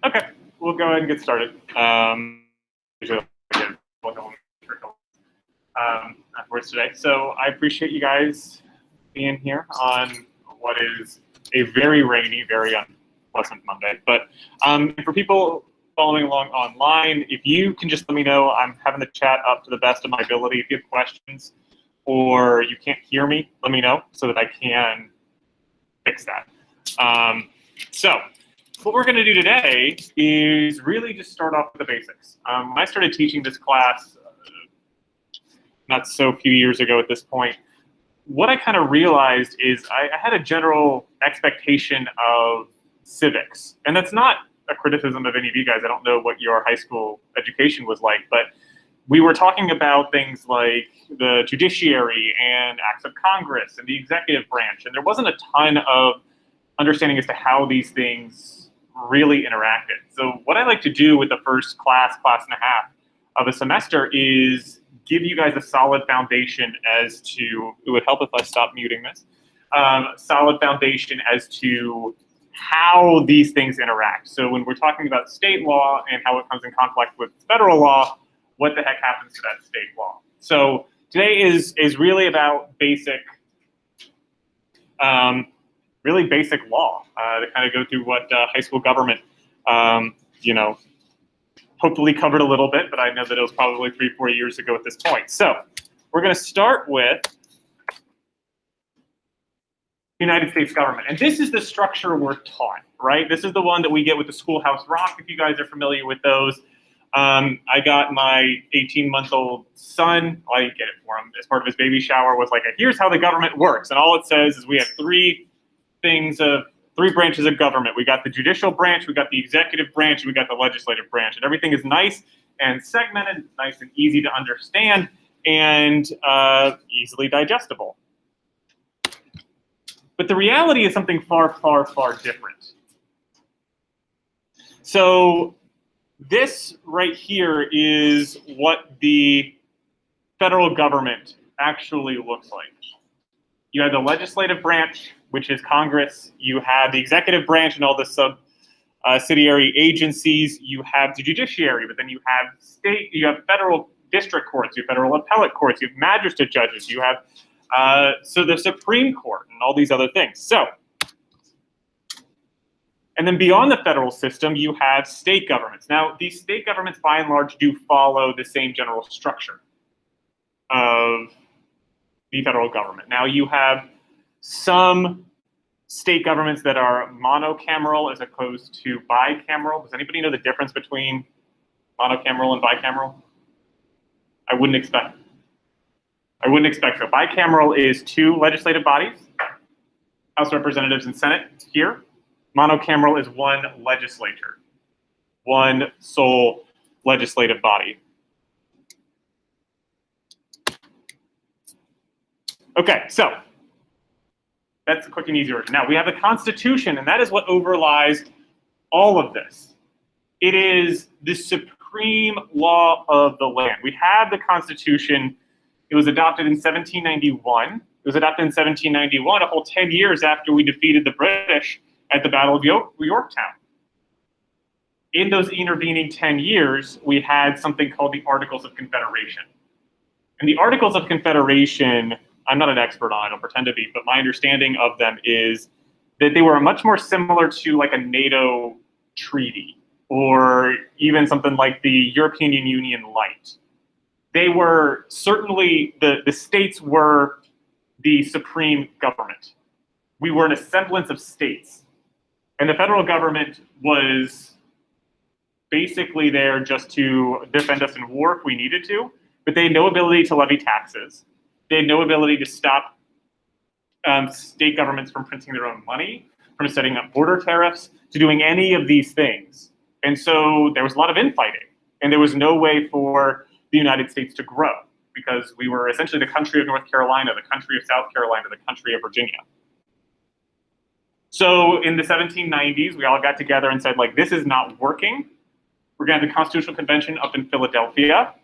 Okay, we'll go ahead and get started. Afterwards today. So I appreciate you guys being here on what is a very rainy, very unpleasant Monday. But for people following along online, if you can just let me know, I'm having the chat up to the best of my ability. If you have questions or you can't hear me, let me know so that I can fix that. So what we're going to do today is really just start off with the basics. When I started teaching this class, not so few years ago at this point, what I kind of realized is I had a general expectation of civics. And that's not a criticism of any of you guys. I don't know what your high school education was like, but we were talking about things like the judiciary and acts of Congress and the executive branch. And there wasn't a ton of understanding as to how these things really interacted. So what I like to do with the first class and a half of a semester is give you guys a solid foundation as to, it would help if I stopped muting this, solid foundation as to how these things interact. So when we're talking about state law and how it comes in conflict with federal law, what the heck happens to that state law? So today is really about basic, really basic law to kind of go through what high school government, hopefully covered a little bit, but I know that it was probably 3-4 years ago at this point. So we're going to start with the United States government. And this is the structure we're taught, right? This is the one that we get with the Schoolhouse Rock, if you guys are familiar with those. I got my 18-month-old son, I didn't get it for him, as part of his baby shower, was like, here's how the government works. And all it says is we have three branches of government. We got the judicial branch, we got the executive branch, and we got the legislative branch. And everything is nice and segmented, nice and easy to understand, and easily digestible. But the reality is something far, far, far different. So this right here is what the federal government actually looks like. You have the legislative branch, which is Congress. You have the executive branch and all the subsidiary agencies. You have the judiciary, but then you have federal district courts, you have federal appellate courts, you have magistrate judges, you have so the Supreme Court and all these other things. So, and then beyond the federal system, you have state governments. Now, these state governments, by and large, do follow the same general structure of the federal government. Now, you have some state governments that are monocameral as opposed to bicameral. Does anybody know the difference between monocameral and bicameral? I wouldn't expect so. Bicameral is 2 legislative bodies, House of Representatives and Senate here. Monocameral is 1 legislature, 1 sole legislative body. Okay, so that's the quick and easy version. Now, we have the Constitution, and that is what overlies all of this. It is the supreme law of the land. We have the Constitution. It was adopted in 1791. It was adopted in 1791, a whole 10 years after we defeated the British at the Battle of Yorktown. In those intervening 10 years, we had something called the Articles of Confederation. And the Articles of Confederation, I'm not an expert on, I don't pretend to be, but my understanding of them is that they were much more similar to like a NATO treaty or even something like the European Union light. They were certainly, the states were the supreme government. We were an semblance of states. And the federal government was basically there just to defend us in war if we needed to, but they had no ability to levy taxes. They had no ability to stop state governments from printing their own money, from setting up border tariffs, to doing any of these things. And so there was a lot of infighting, and there was no way for the United States to grow because we were essentially the country of North Carolina, the country of South Carolina, the country of Virginia. So in the 1790s, we all got together and said, like, this is not working. We're going to have the Constitutional Convention up in Philadelphia,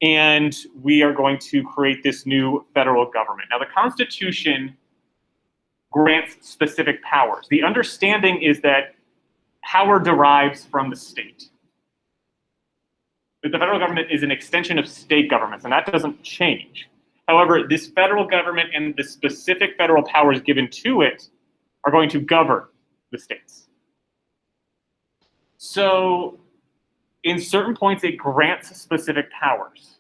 and we are going to create this new federal government. Now, the Constitution grants specific powers. The understanding is that power derives from the state. But the federal government is an extension of state governments, and that doesn't change. However, this federal government and the specific federal powers given to it are going to govern the states. So in certain points, it grants specific powers.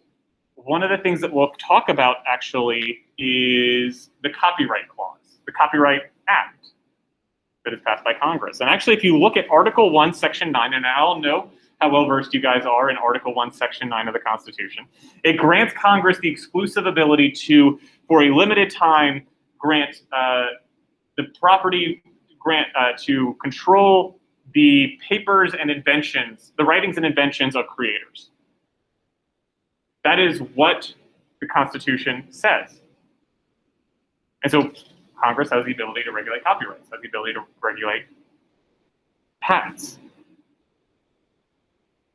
One of the things that we'll talk about actually is the Copyright Clause, the Copyright Act that is passed by Congress. And actually, if you look at Article 1, Section 9, and I don't know how well-versed you guys are in Article 1, Section 9 of the Constitution, it grants Congress the exclusive ability to, for a limited time, grant the property grant to control the papers and inventions, the writings and inventions of creators. That is what the Constitution says. And so Congress has the ability to regulate copyrights, has the ability to regulate patents.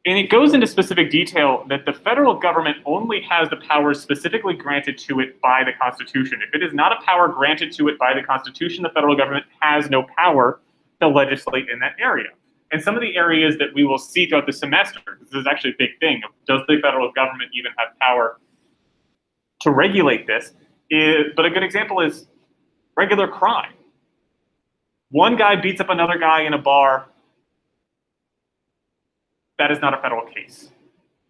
And it goes into specific detail that the federal government only has the powers specifically granted to it by the Constitution. If it is not a power granted to it by the Constitution, the federal government has no power to legislate in that area. And some of the areas that we will see throughout the semester, this is actually a big thing, does the federal government even have power to regulate this? But a good example is regular crime. One guy beats up another guy in a bar. That is not a federal case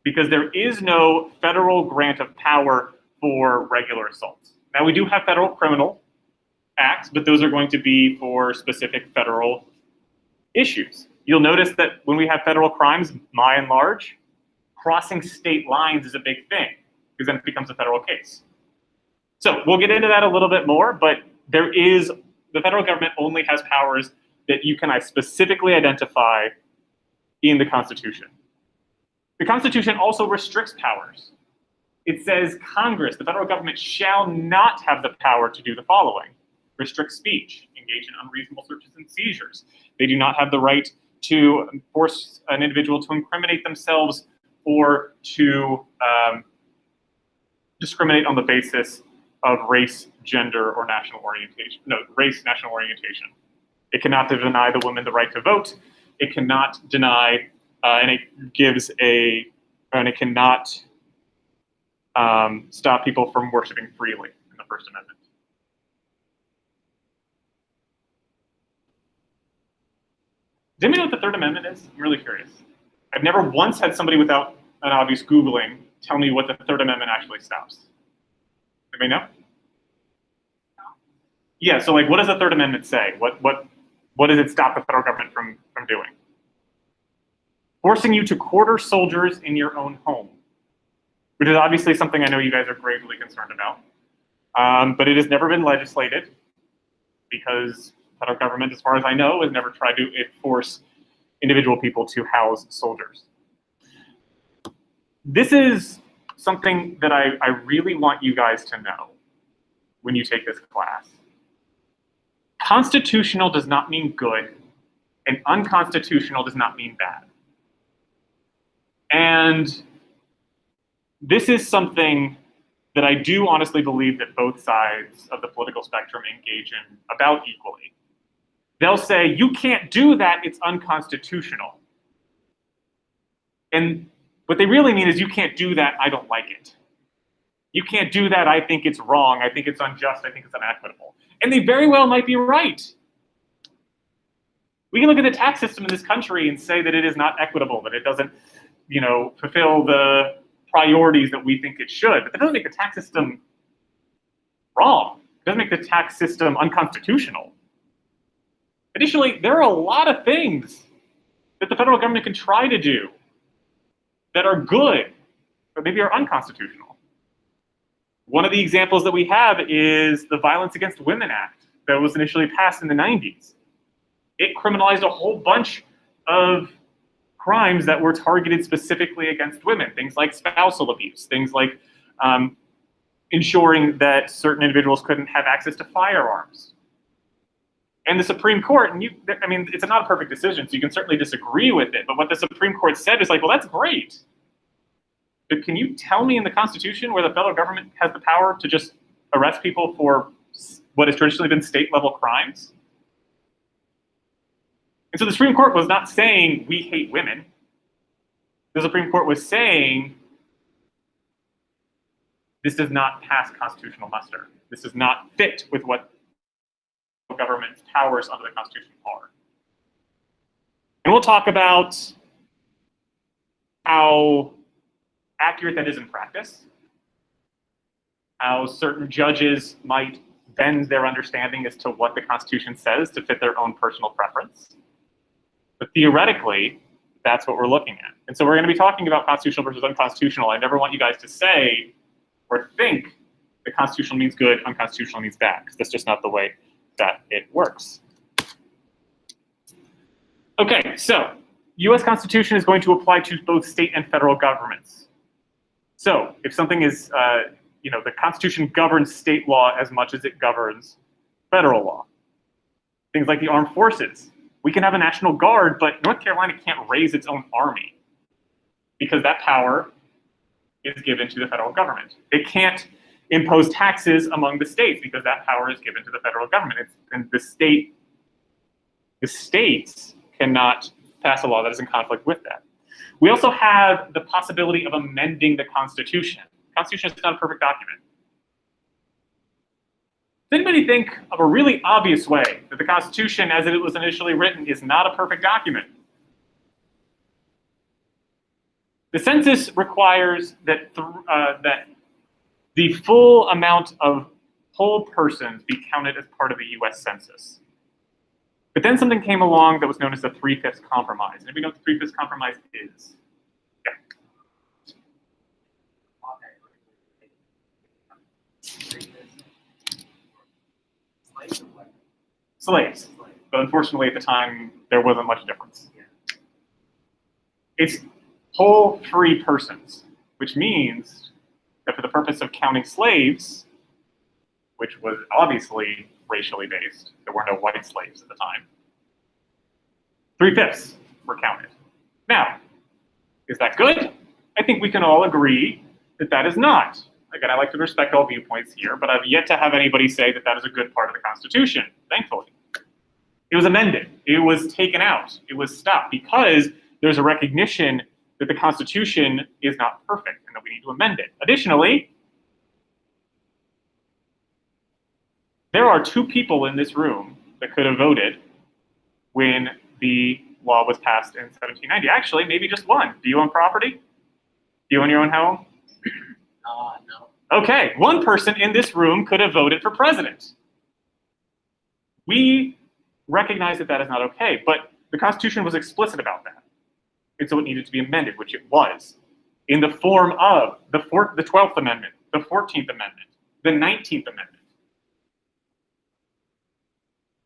because there is no federal grant of power for regular assaults. Now, we do have federal criminal acts, but those are going to be for specific federal issues. You'll notice that when we have federal crimes, by and large, crossing state lines is a big thing because then it becomes a federal case. So we'll get into that a little bit more, but the federal government only has powers that you can specifically identify in the Constitution. The Constitution also restricts powers. It says Congress, the federal government, shall not have the power to do the following: restrict speech, engage in unreasonable searches and seizures. They do not have the right to force an individual to incriminate themselves or to discriminate on the basis of race, gender, or national orientation. No, race, national orientation. It cannot deny the woman the right to vote. It cannot deny, and it cannot stop people from worshiping freely in the First Amendment. Does anybody know what the Third Amendment is? I'm really curious. I've never once had somebody without an obvious Googling tell me what the Third Amendment actually stops. Anybody know? Yeah, so like, what does the Third Amendment say? What does it stop the federal government from doing? Forcing you to quarter soldiers in your own home, which is obviously something I know you guys are gravely concerned about. But it has never been legislated because the federal government, as far as I know, has never tried to force individual people to house soldiers. This is something that I really want you guys to know when you take this class. Constitutional does not mean good, and unconstitutional does not mean bad. And this is something that I do honestly believe that both sides of the political spectrum engage in about equally. They'll say, you can't do that, it's unconstitutional. And what they really mean is, you can't do that, I don't like it. You can't do that, I think it's wrong, I think it's unjust, I think it's inequitable. And they very well might be right. We can look at the tax system in this country and say that it is not equitable, that it doesn't, fulfill the priorities that we think it should. But that doesn't make the tax system wrong. It doesn't make the tax system unconstitutional. Additionally, there are a lot of things that the federal government can try to do that are good, but maybe are unconstitutional. One of the examples that we have is the Violence Against Women Act that was initially passed in the 90s. It criminalized a whole bunch of crimes that were targeted specifically against women, things like spousal abuse, things like ensuring that certain individuals couldn't have access to firearms. And the Supreme Court, and it's not a perfect decision, so you can certainly disagree with it, but what the Supreme Court said is like, well, that's great. But can you tell me in the Constitution where the federal government has the power to just arrest people for what has traditionally been state-level crimes? And so the Supreme Court was not saying we hate women. The Supreme Court was saying this does not pass constitutional muster. This does not fit with what government's powers under the Constitution are. And we'll talk about how accurate that is in practice, how certain judges might bend their understanding as to what the Constitution says to fit their own personal preference. But theoretically, that's what we're looking at. And so we're going to be talking about constitutional versus unconstitutional. I never want you guys to say or think that constitutional means good, unconstitutional means bad, because that's just not the way that it works. Okay, so US Constitution is going to apply to both state and federal governments. So if something is, the Constitution governs state law as much as it governs federal law. Things like the armed forces. We can have a National Guard, but North Carolina can't raise its own army because that power is given to the federal government. It can't impose taxes among the states because that power is given to the federal government. And the states cannot pass a law that is in conflict with that. We also have the possibility of amending the Constitution. The Constitution is not a perfect document. Does anybody think of a really obvious way that the Constitution, as it was initially written, is not a perfect document? The census requires that the full amount of whole persons be counted as part of the US Census. But then something came along that was known as the Three-Fifths Compromise. Anybody know what the Three-Fifths Compromise is? Yeah. Slaves. But unfortunately, at the time, there wasn't much difference. It's whole free persons, which means that for the purpose of counting slaves, which was obviously racially based, there were no white slaves at the time, 3/5 were counted. Now, is that good? I think we can all agree that that is not. Again, I like to respect all viewpoints here, but I've yet to have anybody say that that is a good part of the Constitution, thankfully. It was amended. It was taken out. It was stopped because there's a recognition that the Constitution is not perfect and that we need to amend it. Additionally, there are two people in this room that could have voted when the law was passed in 1790. Actually, maybe just one. Do you own property? Do you own your own home? No. Okay, one person in this room could have voted for president. We recognize that that is not okay, but the Constitution was explicit about that. And so it needed to be amended, which it was, in the form of the 12th Amendment, the 14th Amendment, the 19th Amendment.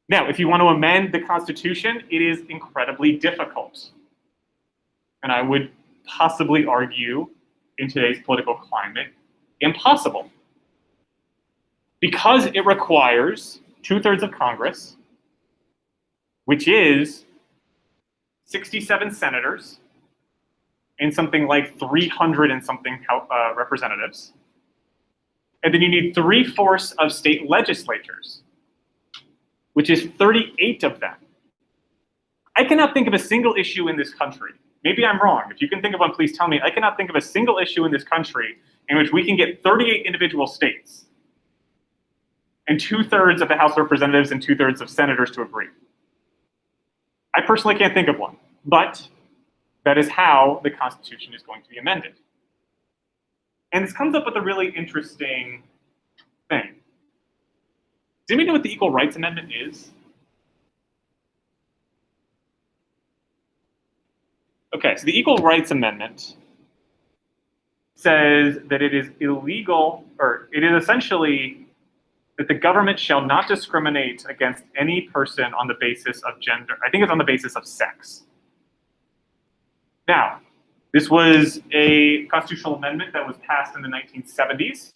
Now, if you want to amend the Constitution, it is incredibly difficult. And I would possibly argue, in today's political climate, impossible. Because it requires 2/3 of Congress, which is 67 senators and something like 300 and something representatives. And then you need 3/4 of state legislatures, which is 38 of them. I cannot think of a single issue in this country. Maybe I'm wrong. If you can think of one, please tell me. I cannot think of a single issue in this country in which we can get 38 individual states and 2/3 of the House of Representatives and 2/3 of senators to agree. I personally can't think of one, but that is how the Constitution is going to be amended. And this comes up with a really interesting thing. Does anybody know what the Equal Rights Amendment is? Okay, so the Equal Rights Amendment says that it is illegal, or it is essentially that the government shall not discriminate against any person on the basis of gender. I think it's on the basis of sex. Now, this was a constitutional amendment that was passed in the 1970s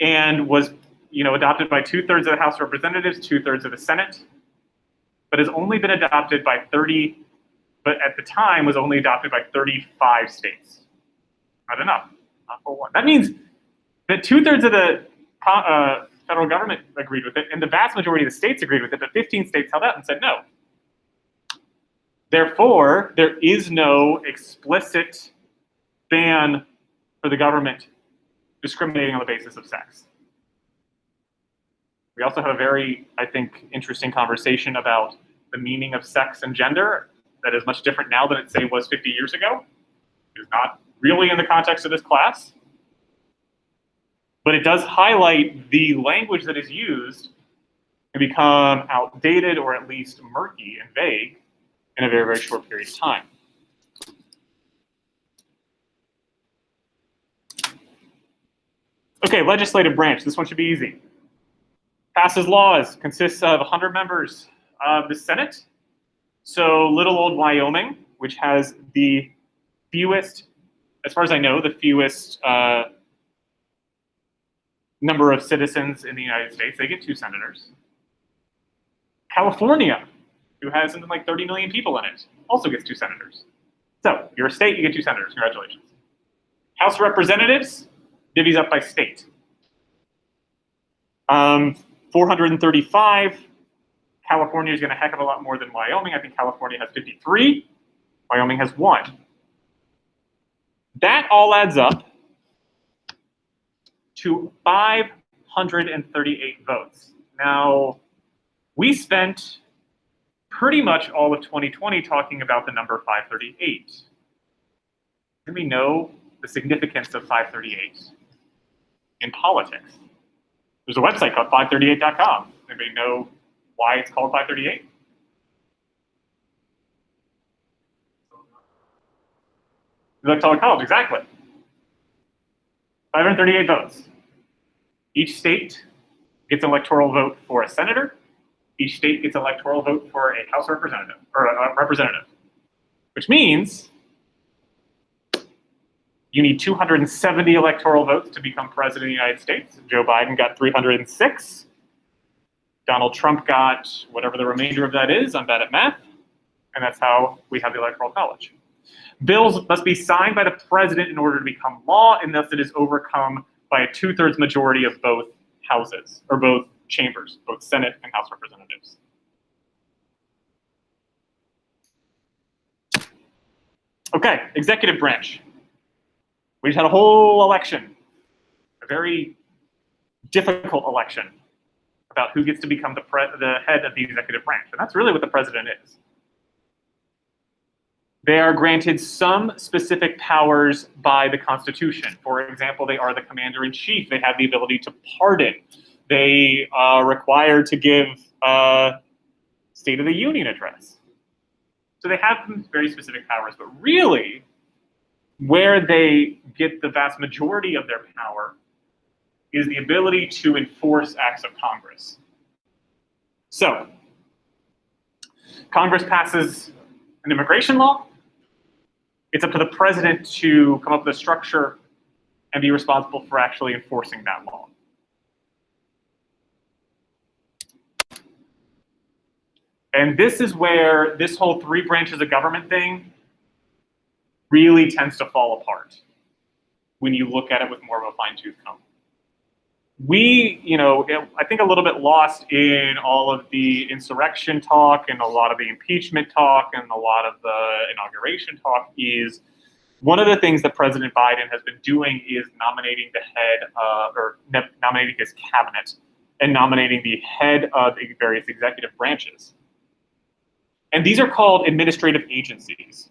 and was, adopted by 2/3 of the House of Representatives, 2/3 of the Senate, but has only been adopted by but at the time was only adopted by 35 states. Not enough, not for one. That means that 2/3 of the federal government agreed with it, and the vast majority of the states agreed with it, but 15 states held out and said no. Therefore, there is no explicit ban for the government discriminating on the basis of sex. We also have a very, I think, interesting conversation about the meaning of sex and gender that is much different now than it, say, was 50 years ago. It is not really in the context of this class, but it does highlight the language that is used and become outdated or at least murky and vague in a very, very short period of time. Okay, legislative branch. This one should be easy. Passes laws, consists of 100 members of the Senate. So little old Wyoming, which has the fewest, as far as I know, the fewest number of citizens in the United States, they get 2 senators. California, who has something like 30 million people in it, also gets 2 senators. So you're a state, you get 2 senators. Congratulations. House of Representatives divvies up by state. 435. California is going to heck of a lot more than Wyoming. I think California has 53. Wyoming has 1. That all adds up to 538 votes. Now, we spent pretty much all of 2020 talking about the number 538. Do we know the significance of 538 in politics? There's a website called 538.com. Anybody know why it's called 538? The Electoral College, exactly. 538 votes. Each state gets an electoral vote for a senator. Each state gets an electoral vote for a House representative, or a representative, which means you need 270 electoral votes to become president of the United States. Joe Biden got 306. Donald Trump got whatever the remainder of that is. I'm bad at math. And that's how we have the Electoral College. Bills must be signed by the president in order to become law, and thus it is overcome by a 2/3 majority of both houses, or both chambers, both Senate and House Representatives. Okay, executive branch. We just had a whole election, a very difficult election about who gets to become the head of the executive branch. And that's really what the president is. They are granted some specific powers by the Constitution. For example, they are the commander-in-chief. They have the ability to pardon. They are required to give a State of the Union address. So they have some very specific powers, but really, where they get the vast majority of their power is the ability to enforce acts of Congress. So, Congress passes an immigration law. It's up to the president to come up with a structure and be responsible for actually enforcing that law. And this is where this whole 3 branches of government thing really tends to fall apart when you look at it with more of a fine-tooth comb. We, I think a little bit lost in all of the insurrection talk and a lot of the impeachment talk and a lot of the inauguration talk is one of the things that President Biden has been doing is nominating the head nominating his cabinet and nominating the head of the various executive branches. And these are called administrative agencies.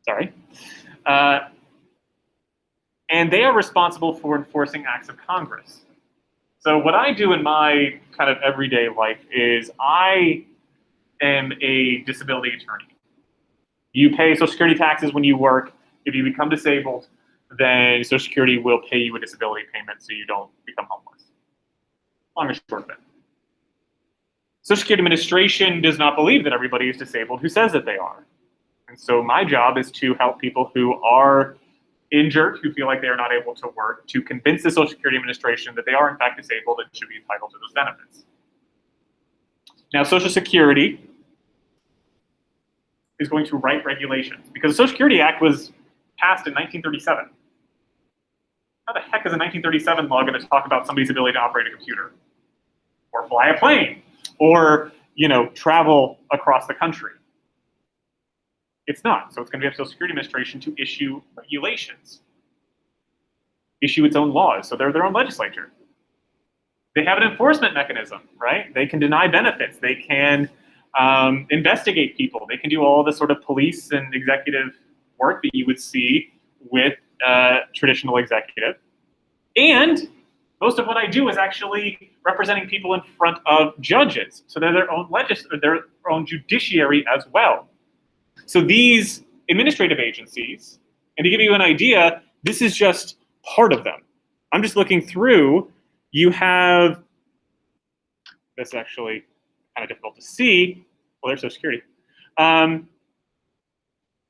Sorry. And they are responsible for enforcing acts of Congress. So what I do in my kind of everyday life is I am a disability attorney. You pay Social Security taxes when you work. If you become disabled, then Social Security will pay you a disability payment so you don't become homeless. Long and short of it. Social Security Administration does not believe that everybody is disabled who says that they are. And so my job is to help people who are injured, who feel like they are not able to work, to convince the Social Security Administration that they are in fact disabled and should be entitled to those benefits. Now, Social Security is going to write regulations because the Social Security Act was passed in 1937. how the heck is a 1937 law going to talk about somebody's ability to operate a computer or fly a plane or, travel across the country? It's not. So it's going to be up to the Social Security Administration to issue regulations, issue its own laws. So they're their own legislature. They have an enforcement mechanism, right? They can deny benefits. They can investigate people. They can do all the sort of police and executive work that you would see with traditional executive. And most of what I do is actually representing people in front of judges. So they're their own judiciary as well. So these administrative agencies, and to give you an idea, this is just part of them. I'm just looking through. You have, that's actually kind of difficult to see. Well, there's Social Security.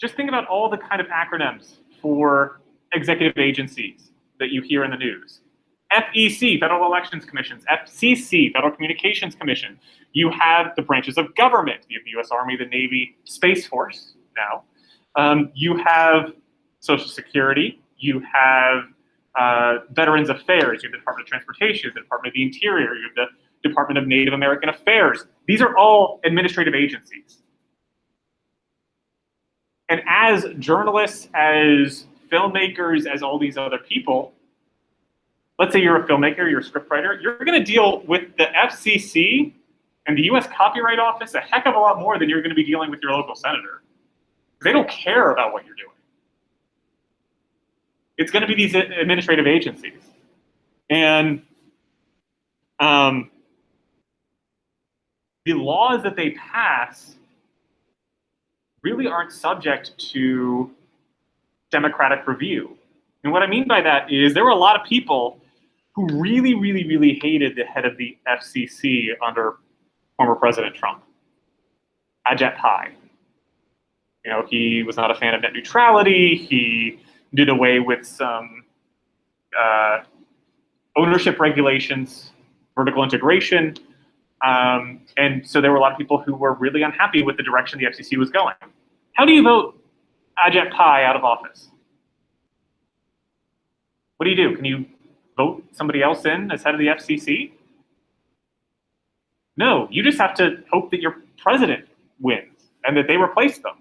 Just think about all the kind of acronyms for executive agencies that you hear in the news. FEC, Federal Elections Commissions, FCC, Federal Communications Commission. You have the branches of government. You have the U.S. Army, the Navy, Space Force now. You have Social Security. You have Veterans Affairs. You have the Department of Transportation, the Department of the Interior. You have the Department of Native American Affairs. These are all administrative agencies. And as journalists, as filmmakers, as all these other people, let's say you're a filmmaker, you're a scriptwriter, you're going to deal with the FCC and the U.S. Copyright Office a heck of a lot more than you're going to be dealing with your local senator. They don't care about what you're doing. It's going to be these administrative agencies. And the laws that they pass really aren't subject to democratic review. And what I mean by that is there were a lot of people who really, really, really hated the head of the FCC under former President Trump, Ajit Pai. He was not a fan of net neutrality. He did away with some ownership regulations, vertical integration. And so there were a lot of people who were really unhappy with the direction the FCC was going. How do you vote Ajit Pai out of office? What do? Can you vote somebody else in as head of the FCC? No, you just have to hope that your president wins and that they replace them.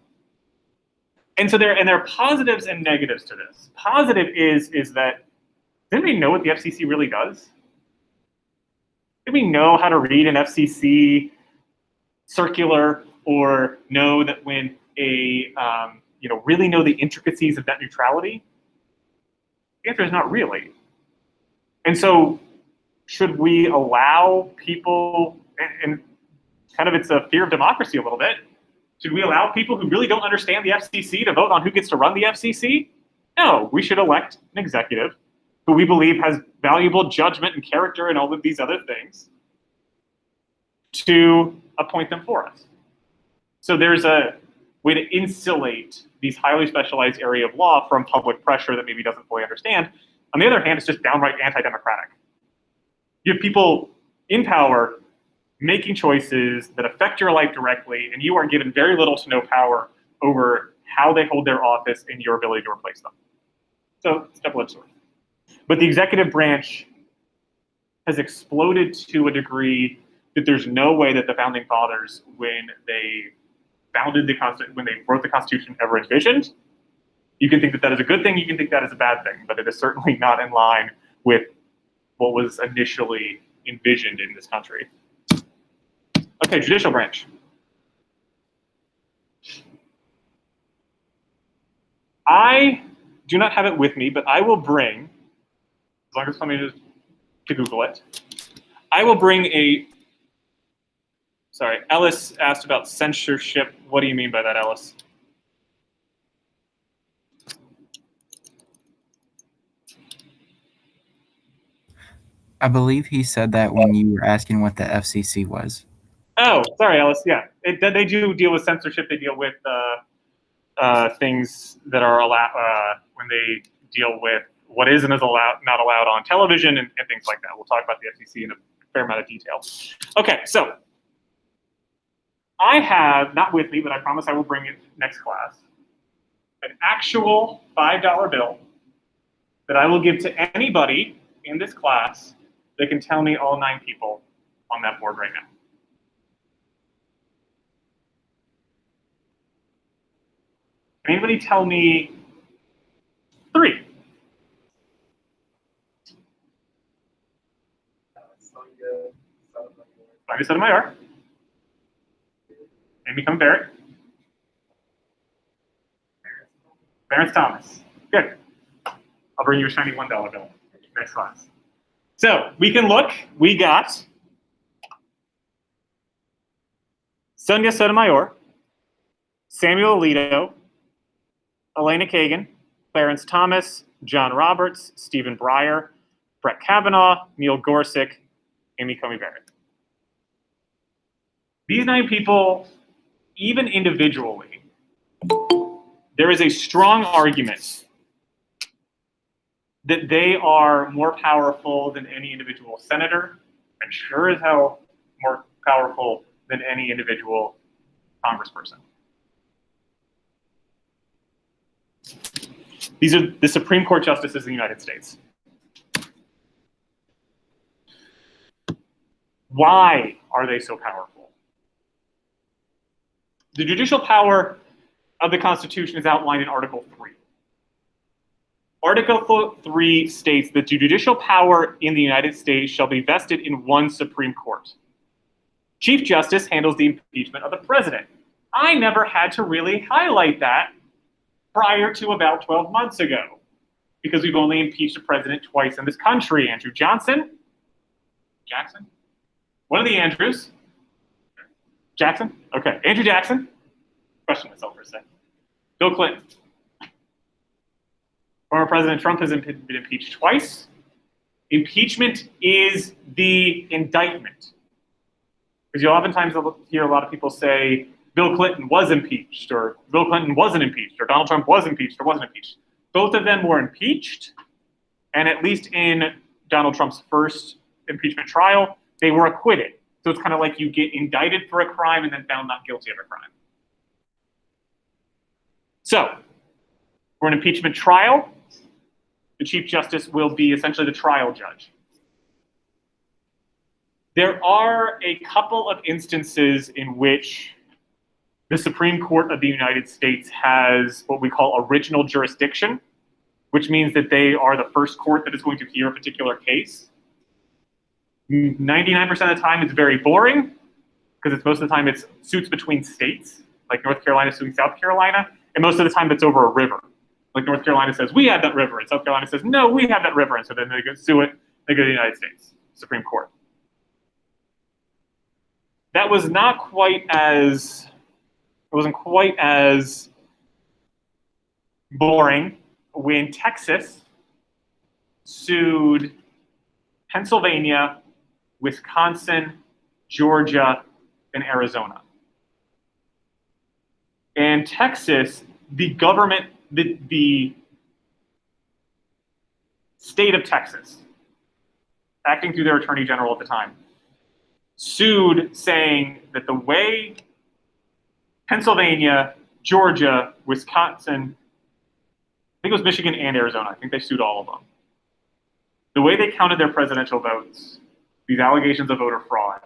And so there are positives and negatives to this. Positive is that, does anybody know what the FCC really does? Do we know how to read an FCC circular or know that when really know the intricacies of net neutrality? The answer is not really. And so should we allow people, and kind of it's a fear of democracy a little bit, should we allow people who really don't understand the FCC to vote on who gets to run the FCC? No, we should elect an executive who we believe has valuable judgment and character and all of these other things to appoint them for us. So there's a way to insulate these highly specialized area of law from public pressure that maybe doesn't fully understand. On the other hand, it's just downright anti-democratic. You have people in power making choices that affect your life directly, and you are given very little to no power over how they hold their office and your ability to replace them. So it's a double-edged sword. But the executive branch has exploded to a degree that there's no way that the founding fathers, when they wrote the Constitution, ever envisioned. You can think that that is a good thing, you can think that is a bad thing, but it is certainly not in line with what was initially envisioned in this country. Okay, judicial branch. I do not have it with me, but I will bring, as long as somebody to Google it, I will bring sorry, Ellis asked about censorship. What do you mean by that, Ellis? I believe he said that when you were asking what the FCC was. Oh, sorry, Ellis. Yeah, they do deal with censorship. They deal with things that are allowed when they deal with what is and is not allowed on television and things like that. We'll talk about the FCC in a fair amount of detail. Okay, so I have, not with me, but I promise I will bring it next class, an actual $5 bill that I will give to anybody in this class that can tell me all 9 people on that board right now. Can anybody tell me 3? Sonia Sotomayor. Amy Coney Barrett. Clarence Thomas. Good. I'll bring you a shiny $1 bill next class. So we can look. We got Sonia Sotomayor, Samuel Alito, Elena Kagan, Clarence Thomas, John Roberts, Stephen Breyer, Brett Kavanaugh, Neil Gorsuch, Amy Coney Barrett. These 9 people, even individually, there is a strong argument that they are more powerful than any individual senator, and sure as hell more powerful than any individual congressperson. These are the Supreme Court justices of the United States. Why are they so powerful? The judicial power of the Constitution is outlined in Article 3. Article 3 states that the judicial power in the United States shall be vested in one Supreme Court. Chief Justice handles the impeachment of the president. I never had to really highlight that prior to about 12 months ago, because we've only impeached a president twice in this country. Andrew Jackson? One of the Andrews? Jackson? Okay, Andrew Jackson. Question myself for a second. Bill Clinton. Former President Trump has been impeached twice. Impeachment is the indictment. Because you'll oftentimes hear a lot of people say, Bill Clinton was impeached, or Bill Clinton wasn't impeached, or Donald Trump was impeached or wasn't impeached. Both of them were impeached, and at least in Donald Trump's first impeachment trial, they were acquitted. So it's kind of like you get indicted for a crime and then found not guilty of a crime. So, for an impeachment trial, the Chief Justice will be essentially the trial judge. There are a couple of instances in which the Supreme Court of the United States has what we call original jurisdiction, which means that they are the first court that is going to hear a particular case. 99% of the time it's very boring, because it's most of the time it's suits between states, like North Carolina suing South Carolina, and most of the time it's over a river. Like North Carolina says, we have that river, and South Carolina says, no, we have that river, and so then they go sue it, they go to the United States Supreme Court. That was not quite as, it wasn't quite as boring when Texas sued Pennsylvania, Wisconsin, Georgia, and Arizona. And Texas, the government, the state of Texas, acting through their attorney general at the time, sued saying that the way Pennsylvania, Georgia, Wisconsin, I think it was Michigan and Arizona, I think they sued all of them. The way they counted their presidential votes, these allegations of voter fraud,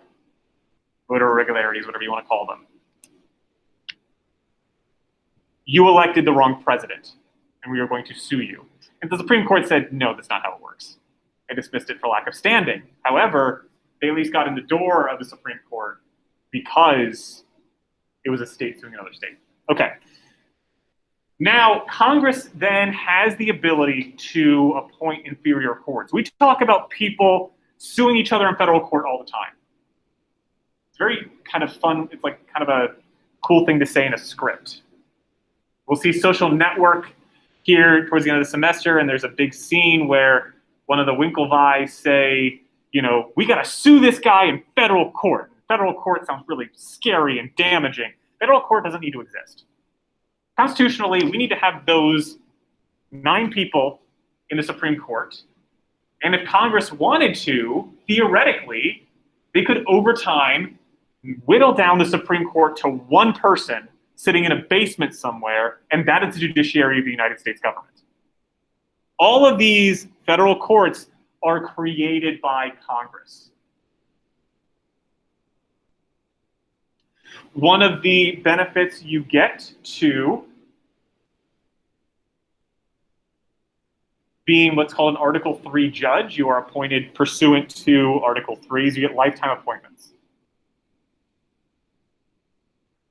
voter irregularities, whatever you want to call them, you elected the wrong president, and we are going to sue you. And the Supreme Court said, no, that's not how it works. They dismissed it for lack of standing. However, they at least got in the door of the Supreme Court because it was a state suing another state. Okay. Now, Congress then has the ability to appoint inferior courts. We talk about people suing each other in federal court all the time. It's very kind of fun. It's like kind of a cool thing to say in a script. We'll see Social Network here towards the end of the semester, and there's a big scene where one of the Winklevis say, you know, we got to sue this guy in federal court. Federal court sounds really scary and damaging. Federal court doesn't need to exist. Constitutionally, we need to have those 9 people in the Supreme Court. And if Congress wanted to, theoretically, they could, over time, whittle down the Supreme Court to one person sitting in a basement somewhere, and that is the judiciary of the United States government. All of these federal courts are created by Congress. One of the benefits you get to being what's called an Article 3 judge, you are appointed pursuant to Article 3, you get lifetime appointments.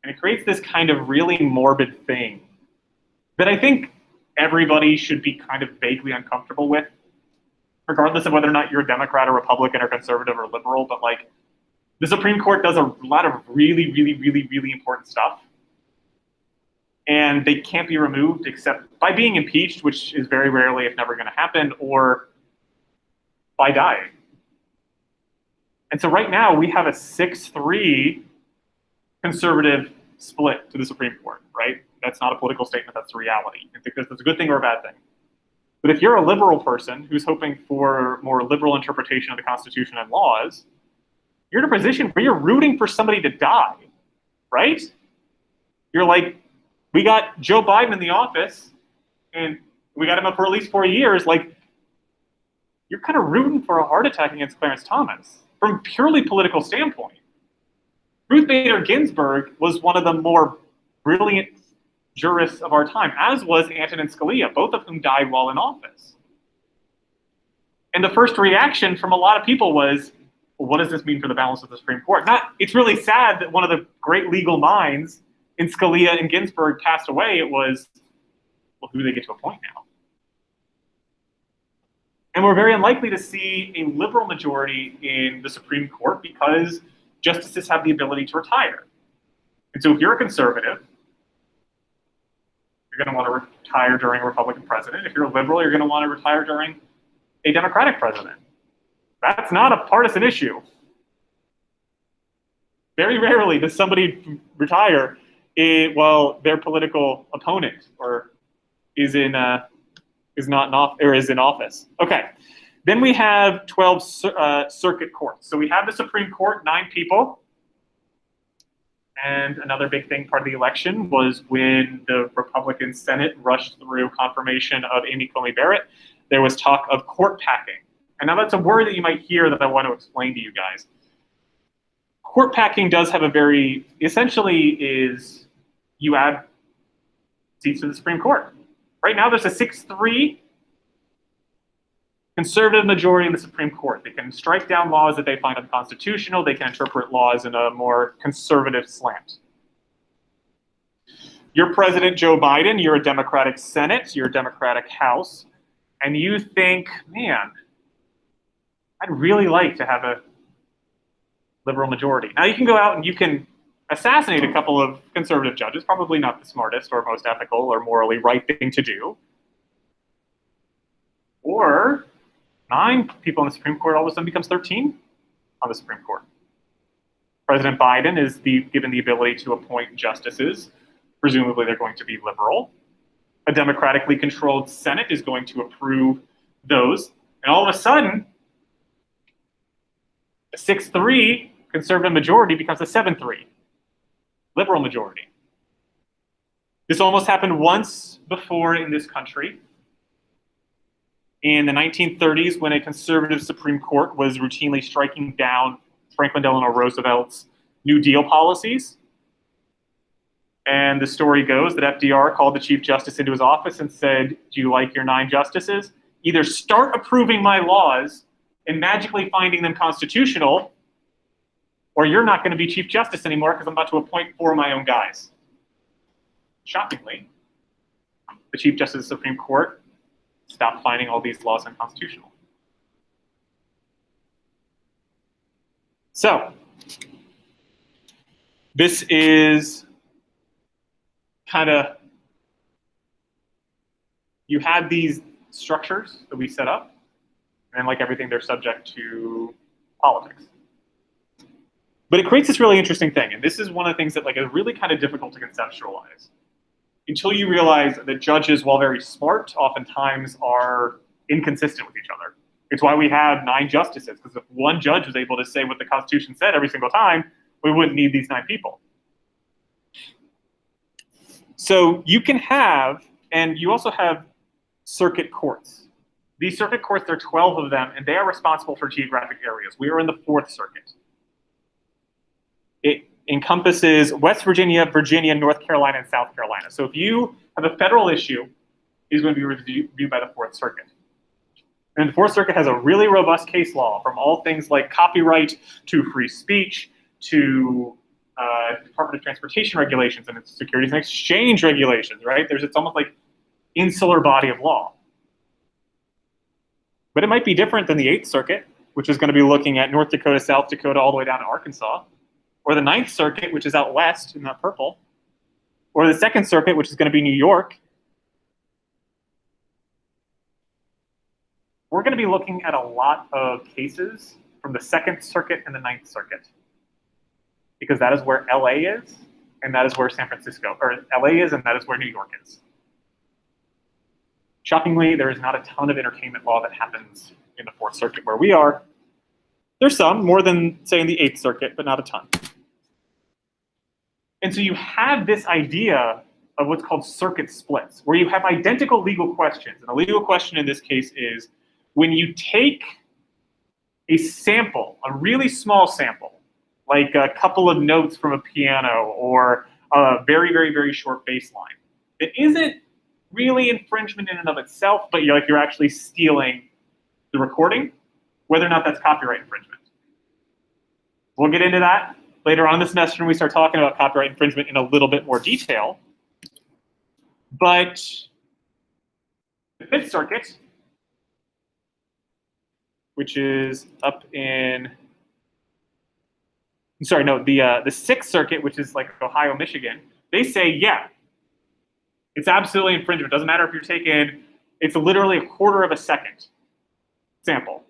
And it creates this kind of really morbid thing that I think everybody should be kind of vaguely uncomfortable with, regardless of whether or not you're a Democrat or Republican or conservative or liberal, but like the Supreme Court does a lot of really, really, really, really important stuff. And they can't be removed except by being impeached, which is very rarely, if never, going to happen, or by dying. And so right now we have a 6-3 conservative split to the Supreme Court, right? That's not a political statement, that's the reality. I think that's a good thing or a bad thing. But if you're a liberal person who's hoping for more liberal interpretation of the Constitution and laws, you're in a position where you're rooting for somebody to die, right? You're like, we got Joe Biden in the office, and we got him up for at least 4 years. Like, you're kind of rooting for a heart attack against Clarence Thomas from a purely political standpoint. Ruth Bader Ginsburg was one of the more brilliant jurists of our time, as was Antonin Scalia, both of whom died while in office. And the first reaction from a lot of people was, well, what does this mean for the balance of the Supreme Court? It's really sad that one of the great legal minds in Scalia and Ginsburg passed away. It was, well, who do they get to appoint now? And we're very unlikely to see a liberal majority in the Supreme Court because justices have the ability to retire. And so if you're a conservative, you're going to want to retire during a Republican president. If you're a liberal, you're going to want to retire during a Democratic president. That's not a partisan issue. Very rarely does somebody retire while their political opponent or is in office. Okay. Then we have 12 circuit courts. So we have the Supreme Court, 9 people. And another big thing, part of the election, was when the Republican Senate rushed through confirmation of Amy Coney Barrett, there was talk of court packing. And now that's a word that you might hear that I want to explain to you guys. Court packing does have essentially is you add seats to the Supreme Court. Right now there's a 6-3 conservative majority in the Supreme Court. They can strike down laws that they find unconstitutional. They can interpret laws in a more conservative slant. You're President Joe Biden. You're a Democratic Senate. You're a Democratic House. And you think, man, I'd really like to have a liberal majority. Now you can go out and you can assassinate a couple of conservative judges, probably not the smartest or most ethical or morally right thing to do. Or 9 people in the Supreme Court all of a sudden becomes 13 on the Supreme Court. President Biden is given the ability to appoint justices. Presumably they're going to be liberal. A democratically controlled Senate is going to approve those. And all of a sudden, a 6-3 conservative majority becomes a 7-3 liberal majority. This almost happened once before in this country. In the 1930s, when a conservative Supreme Court was routinely striking down Franklin Delano Roosevelt's New Deal policies. And the story goes that FDR called the Chief Justice into his office and said, do you like your 9 justices? Either start approving my laws and magically finding them constitutional, or you're not going to be Chief Justice anymore because I'm about to appoint 4 of my own guys. Shockingly, the Chief Justice of the Supreme Court stopped finding all these laws unconstitutional. So, this is kind of, you had these structures that we set up, and like everything, they're subject to politics. But it creates this really interesting thing, and this is one of the things that is really kind of difficult to conceptualize. Until you realize that judges, while very smart, oftentimes are inconsistent with each other. It's why we have 9 justices, because if one judge was able to say what the Constitution said every single time, we wouldn't need these 9 people. So you can have, and you also have circuit courts. These circuit courts, there are 12 of them, and they are responsible for geographic areas. We are in the Fourth Circuit. It encompasses West Virginia, Virginia, North Carolina, and South Carolina. So if you have a federal issue, it's going to be reviewed by the Fourth Circuit. And the Fourth Circuit has a really robust case law, from all things like copyright to free speech to Department of Transportation regulations and its securities and exchange regulations, right? It's almost like insular body of law. But it might be different than the Eighth Circuit, which is going to be looking at North Dakota, South Dakota, all the way down to Arkansas, or the Ninth Circuit, which is out west in that purple, or the Second Circuit, which is going to be New York. We're going to be looking at a lot of cases from the Second Circuit and the Ninth Circuit, because that is where LA is, and that is where San Francisco, or LA is, and that is where New York is. Shockingly, there is not a ton of entertainment law that happens in the Fourth Circuit where we are. There's some, more than, say, in the Eighth Circuit, but not a ton. And so you have this idea of what's called circuit splits, where you have identical legal questions. And a legal question in this case is, when you take a sample, a really small sample, like a couple of notes from a piano or a very, very, very short bass line, it isn't really infringement in and of itself, but you're actually stealing the recording, whether or not that's copyright infringement. We'll get into that later on in the semester when we start talking about copyright infringement in a little bit more detail. But the Fifth Circuit, which is up in, sorry, no, the Sixth Circuit, which is like Ohio, Michigan, they say, yeah, it's absolutely infringement. Doesn't matter if you're taking, it's literally a quarter of a second sample.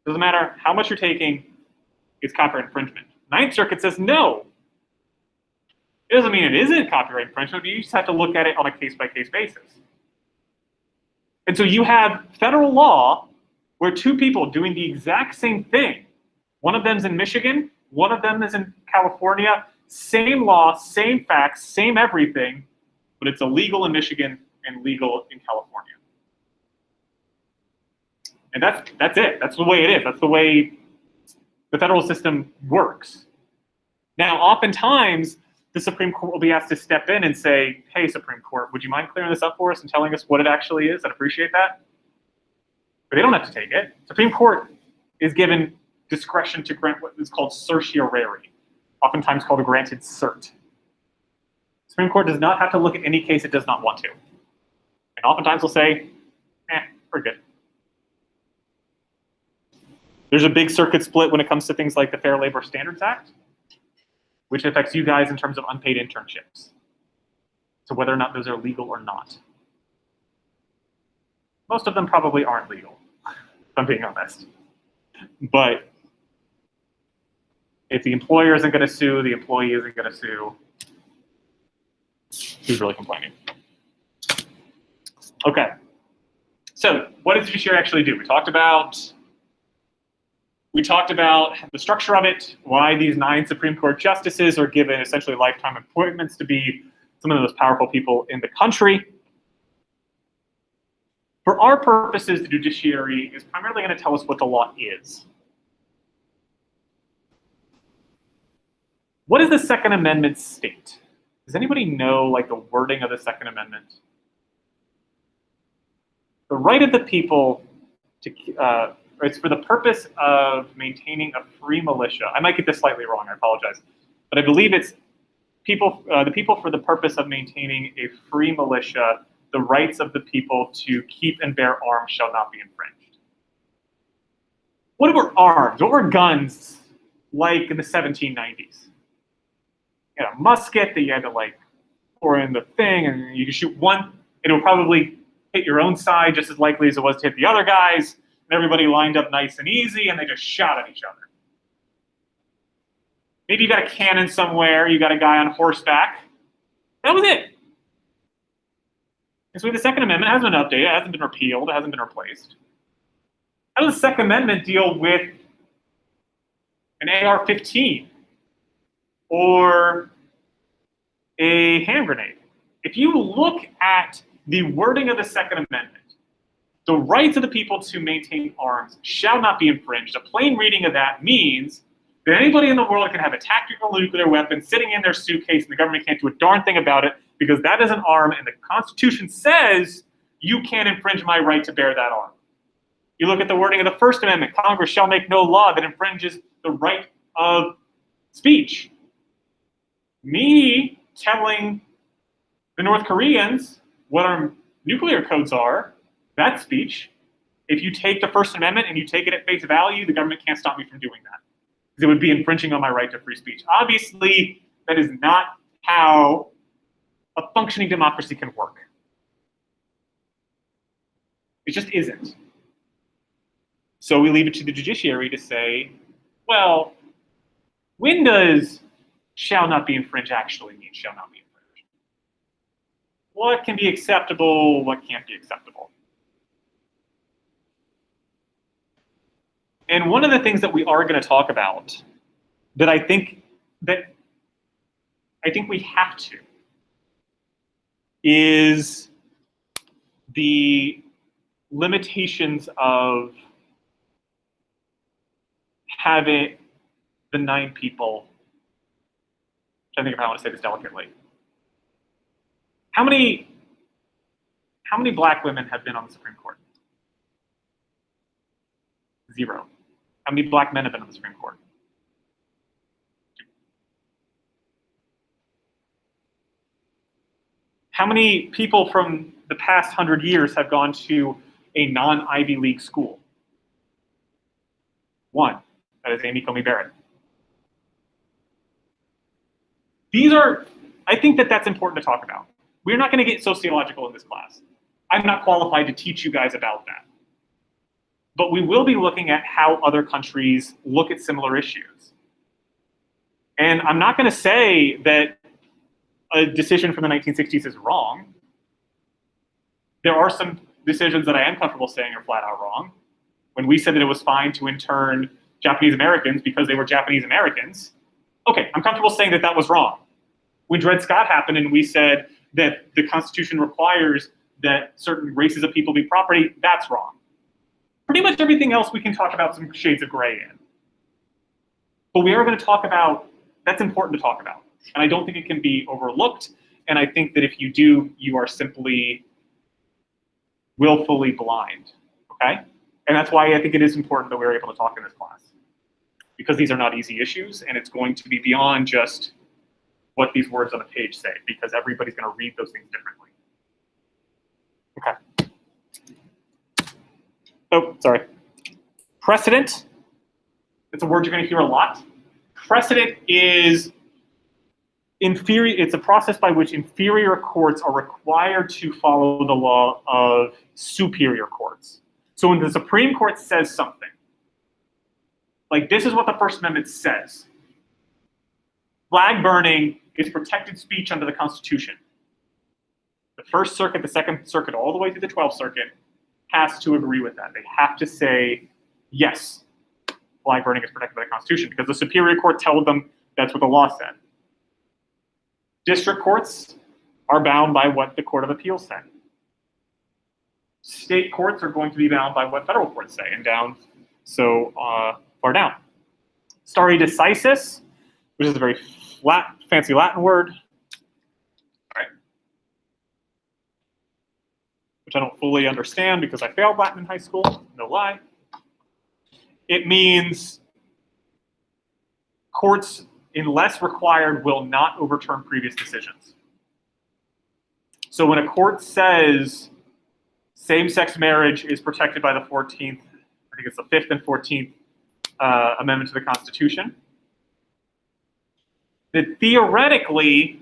Doesn't matter how much you're taking, it's copyright infringement. Ninth Circuit says no. It doesn't mean it isn't copyright infringement, but you just have to look at it on a case-by-case basis. And so you have federal law where two people doing the exact same thing. One of them's in Michigan, one of them is in California, same law, same facts, same everything, but it's illegal in Michigan and legal in California. And that's it. That's the way it is. That's the way the federal system works. Now, oftentimes, the Supreme Court will be asked to step in and say, hey, Supreme Court, would you mind clearing this up for us and telling us what it actually is? I'd appreciate that. But they don't have to take it. Supreme Court is given discretion to grant what is called certiorari, oftentimes called a granted cert. Supreme Court does not have to look at any case it does not want to. And oftentimes will say, we're good. There's a big circuit split when it comes to things like the Fair Labor Standards Act, which affects you guys in terms of unpaid internships. So whether or not those are legal or not. Most of them probably aren't legal, if I'm being honest. But if the employer isn't going to sue, the employee isn't going to sue, who's really complaining? Okay. So what does judiciary actually do? We talked about the structure of it, why these 9 Supreme Court justices are given essentially lifetime appointments to be some of the most powerful people in the country. For our purposes, the judiciary is primarily going to tell us what the law is. What does the Second Amendment state? Does anybody know like the wording of the Second Amendment? The right of the people to, it's for the purpose of maintaining a free militia. I might get this slightly wrong, I apologize. But I believe it's people, the people for the purpose of maintaining a free militia, the rights of the people to keep and bear arms shall not be infringed. What were arms? What were guns like in the 1790s? You had a musket that you had to like pour in the thing, and you could shoot one. It would probably hit your own side just as likely as it was to hit the other guys. And everybody lined up nice and easy, and they just shot at each other. Maybe you got a cannon somewhere. You got a guy on horseback. That was it. And so the Second Amendment hasn't been updated. It hasn't been repealed. It hasn't been replaced. How does the Second Amendment deal with an AR-15 or a hand grenade? If you look at the wording of the Second Amendment, The rights of the people to maintain arms shall not be infringed. A plain reading of that means that anybody in the world can have a tactical nuclear weapon sitting in their suitcase and the government can't do a darn thing about it because that is an arm and the Constitution says you can't infringe my right to bear that arm. You look at the wording of the First Amendment, Congress shall make no law that infringes the right of speech. Me telling the North Koreans what our nuclear codes are, that's speech. If you take the First Amendment and you take it at face value, the government can't stop me from doing that. Because it would be infringing on my right to free speech. Obviously, that is not how a functioning democracy can work. It just isn't. So we leave it to the judiciary to say, well, when does shall not be infringed actually mean shall not be infringed? What can be acceptable, what can't be acceptable? And one of the things that we are going to talk about that I think we have to is the limitations of having the 9 people. I think if I want to say this delicately. How many black women have been on the Supreme Court? 0. How many black men have been on the Supreme Court? 2. How many people from the past 100 years have gone to a non-Ivy League school? 1. That is Amy Coney Barrett. I think that's important to talk about. We're not going to get sociological in this class. I'm not qualified to teach you guys about that. But we will be looking at how other countries look at similar issues. And I'm not going to say that a decision from the 1960s is wrong. There are some decisions that I am comfortable saying are flat out wrong. When we said that it was fine to intern Japanese Americans because they were Japanese Americans, okay, I'm comfortable saying that that was wrong. When Dred Scott happened and we said that the Constitution requires that certain races of people be property, that's wrong. Pretty much everything else we can talk about some shades of gray in. But we are going to talk about, that's important to talk about. And I don't think it can be overlooked. And I think that if you do, you are simply willfully blind, okay? And that's why I think it is important that we're able to talk in this class. Because these are not easy issues, and it's going to be beyond just what these words on a page say, because everybody's going to read those things differently. Okay. Oh, sorry. Precedent. It's a word you're going to hear a lot. Precedent is inferior. It's a process by which inferior courts are required to follow the law of superior courts. So when the Supreme Court says something, like this is what the First Amendment says. Flag burning is protected speech under the Constitution. The First Circuit, the Second Circuit, all the way to the 12th Circuit has to agree with that. They have to say, yes, flag burning is protected by the Constitution because the Superior Court told them that's what the law said. District courts are bound by what the Court of Appeals said. State courts are going to be bound by what federal courts say and down so far down. Stare decisis, which is a very fancy Latin word, which I don't fully understand because I failed Latin in high school, no lie. It means courts, unless required, will not overturn previous decisions. So when a court says same-sex marriage is protected by the 14th, I think it's the 5th and 14th Amendment to the Constitution, that theoretically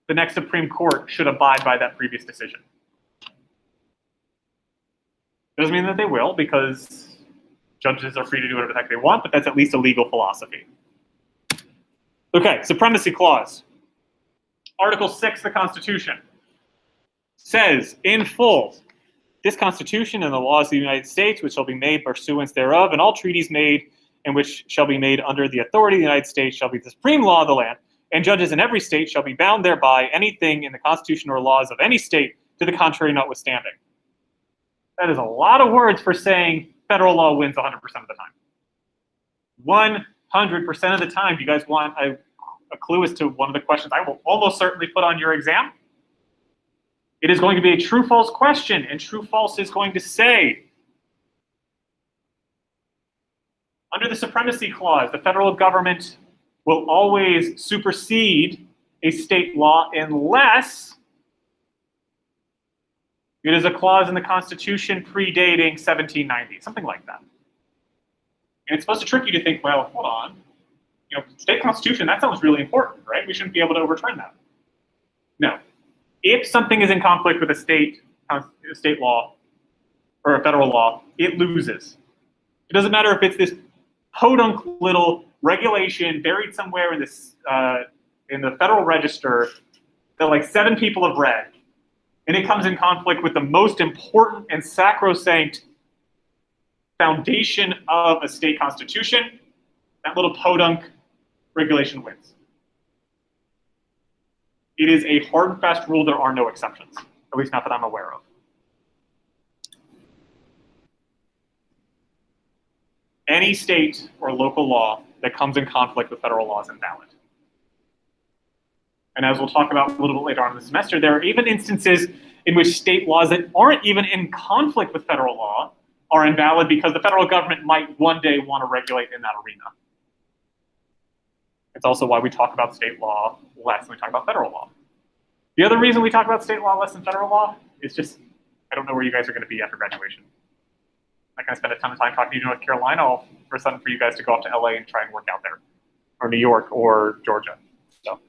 the next Supreme Court should abide by that previous decision. Doesn't mean that they will, because judges are free to do whatever the heck they want, but that's at least a legal philosophy. Okay, Supremacy Clause. Article 6 of the Constitution says, in full, this Constitution and the laws of the United States, which shall be made pursuant thereof, and all treaties made and which shall be made under the authority of the United States shall be the supreme law of the land, and judges in every state shall be bound thereby, anything in the Constitution or laws of any state to the contrary notwithstanding. That is a lot of words for saying federal law wins 100% of the time. 100% of the time. Do you guys want a clue as to one of the questions I will almost certainly put on your exam? It is going to be a true-false question, and true-false is going to say, under the Supremacy Clause, the federal government will always supersede a state law unless it is a clause in the Constitution predating 1790, something like that. And it's supposed to trick you to think, well, hold on, state constitution, that sounds really important, right? We shouldn't be able to overturn that. No. If something is in conflict with a state law or a federal law, it loses. It doesn't matter if it's this podunk little regulation buried somewhere in the Federal Register that like 7 people have read, and it comes in conflict with the most important and sacrosanct foundation of a state constitution. That little podunk regulation wins. It is a hard and fast rule. There are no exceptions, at least not that I'm aware of. Any state or local law that comes in conflict with federal law is invalid. And as we'll talk about a little bit later on in the semester, there are even instances in which state laws that aren't even in conflict with federal law are invalid because the federal government might one day want to regulate in that arena. It's also why we talk about state law less than we talk about federal law. The other reason we talk about state law less than federal law is just, I don't know where you guys are going to be after graduation. I'm not going to spend a ton of time talking to you in North Carolina. I'll for sudden for you guys to go up to LA and try and work out there, or New York, or Georgia. So,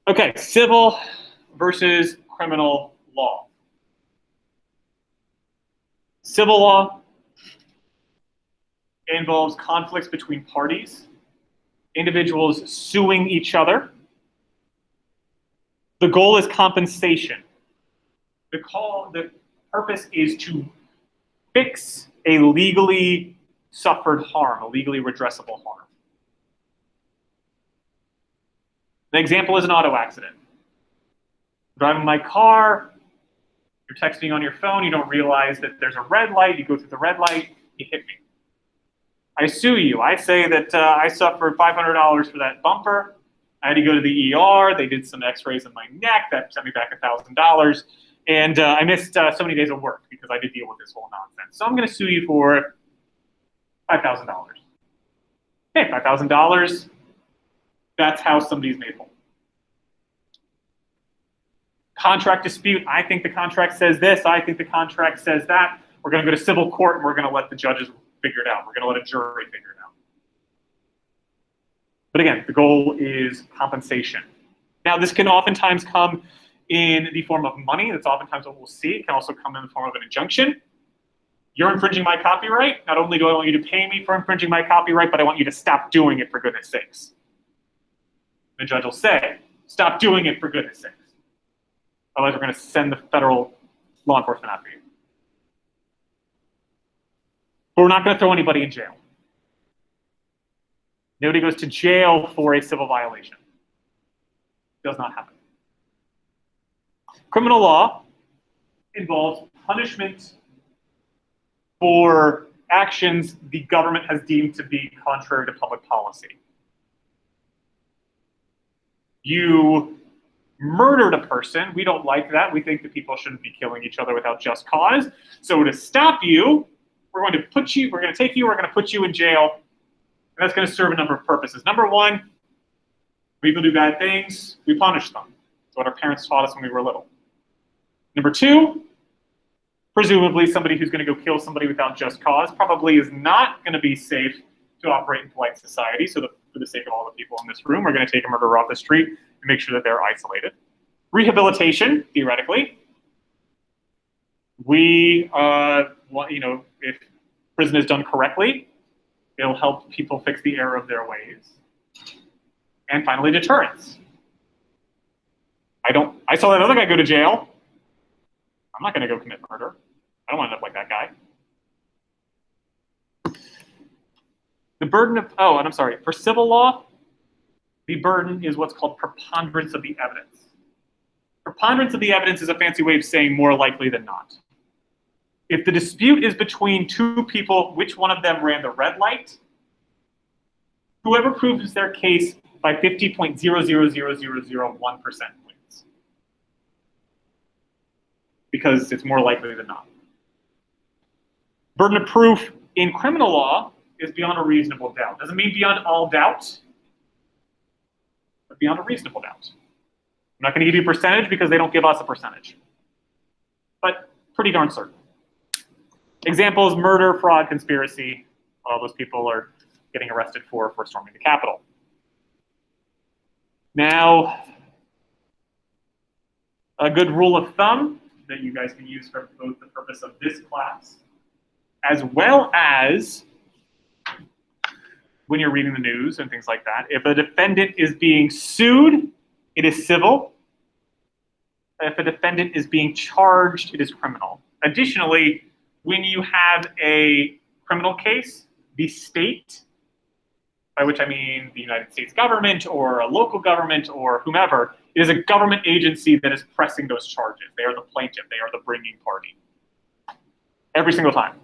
okay, civil versus criminal law. Civil law involves conflicts between parties, individuals suing each other. The goal is compensation. The purpose is to fix a legally suffered harm, a legally redressable harm. The example is an auto accident. I'm driving my car, you're texting on your phone, you don't realize that there's a red light, you go through the red light, you hit me. I sue you. I say that I suffered $500 for that bumper. I had to go to the ER. They did some x-rays in my neck. That sent me back $1,000. And I missed so many days of work because I did deal with this whole nonsense. So I'm going to sue you for $5,000. Hey, $5,000. That's how somebody's made whole. Contract dispute. I think the contract says this. I think the contract says that. We're going to go to civil court and we're going to let the judges figure it out. We're going to let a jury figure it out. But again, the goal is compensation. Now, this can oftentimes come in the form of money. That's oftentimes what we'll see. It can also come in the form of an injunction. You're infringing my copyright. Not only do I want you to pay me for infringing my copyright, but I want you to stop doing it for goodness sakes. The judge will say, stop doing it for goodness sakes. Otherwise, we're going to send the federal law enforcement after you. But we're not going to throw anybody in jail. Nobody goes to jail for a civil violation. Does not happen. Criminal law involves punishment for actions the government has deemed to be contrary to public policy. You murdered a person. We don't like that. We think that people shouldn't be killing each other without just cause. So to stop you, we're going to take you, we're going to put you in jail. And that's going to serve a number of purposes. Number one, people do bad things, we punish them. That's what our parents taught us when we were little. Number two, presumably somebody who's going to go kill somebody without just cause probably is not going to be safe to operate in polite society. So for the sake of all the people in this room, we're going to take a murderer off the street and make sure that they're isolated. Rehabilitation, theoretically. If prison is done correctly, it'll help people fix the error of their ways. And finally, deterrence. I saw that other guy go to jail. I'm not going to go commit murder. I don't want to end up like that guy. The burden of, and I'm sorry, for civil law, the burden is what's called preponderance of the evidence. Preponderance of the evidence is a fancy way of saying more likely than not. If the dispute is between two people, which one of them ran the red light, whoever proves their case by 50.000001% wins. Because it's more likely than not. Burden of proof in criminal law is beyond a reasonable doubt. Doesn't mean beyond all doubt, but beyond a reasonable doubt. I'm not going to give you a percentage because they don't give us a percentage, but pretty darn certain. Examples: murder, fraud, conspiracy. All those people are getting arrested for storming the Capitol. Now, a good rule of thumb that you guys can use for both the purpose of this class, as well as when you're reading the news and things like that. If a defendant is being sued, it is civil. If a defendant is being charged, it is criminal. Additionally, when you have a criminal case, the state, by which I mean the United States government or a local government or whomever, is a government agency that is pressing those charges. They are the plaintiff. They are the bringing party. Every single time.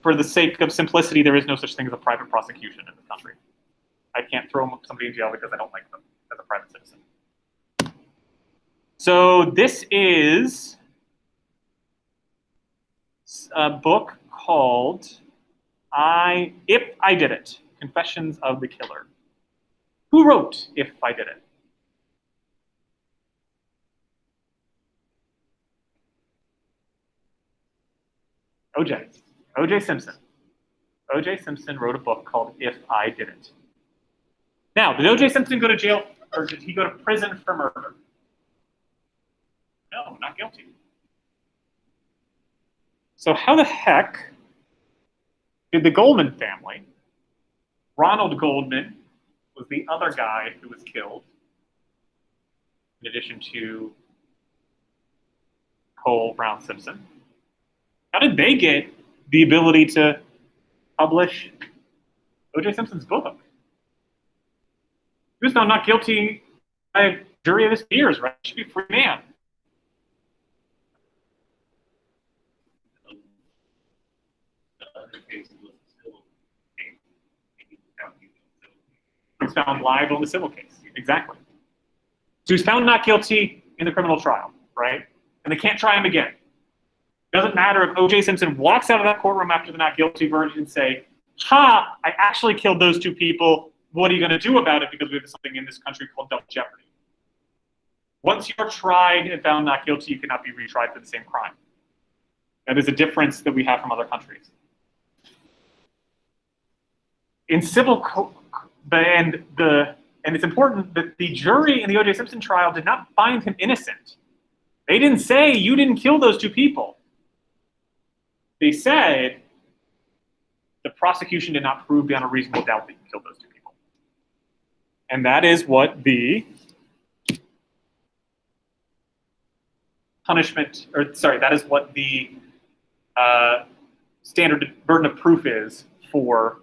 For the sake of simplicity, there is no such thing as a private prosecution in this country. I can't throw somebody in jail because I don't like them as a private citizen. So this is a book called If I Did It, Confessions of the Killer. Who wrote If I Did It? O.J. Simpson. O.J. Simpson wrote a book called If I Did It. Now, did O.J. Simpson go to jail, or did he go to prison for murder? No, not guilty. So how the heck did the Goldman family, Ronald Goldman was the other guy who was killed, in addition to Cole Brown Simpson, how did they get the ability to publish O.J. Simpson's book? He was found not guilty by a jury of his peers, right? He should be a free man. He's found liable in the civil case. Exactly. So he's found not guilty in the criminal trial, right? And they can't try him again. It doesn't matter if O.J. Simpson walks out of that courtroom after the not guilty verdict and say, ha, I actually killed those two people. What are you going to do about it? Because we have something in this country called double jeopardy. Once you're tried and found not guilty, you cannot be retried for the same crime. That is a difference that we have from other countries. In civil and it's important that the jury in the O.J. Simpson trial did not find him innocent. They didn't say, you didn't kill those two people. They said, the prosecution did not prove beyond a reasonable doubt that you killed those two people. And that is what the that is what the standard burden of proof is for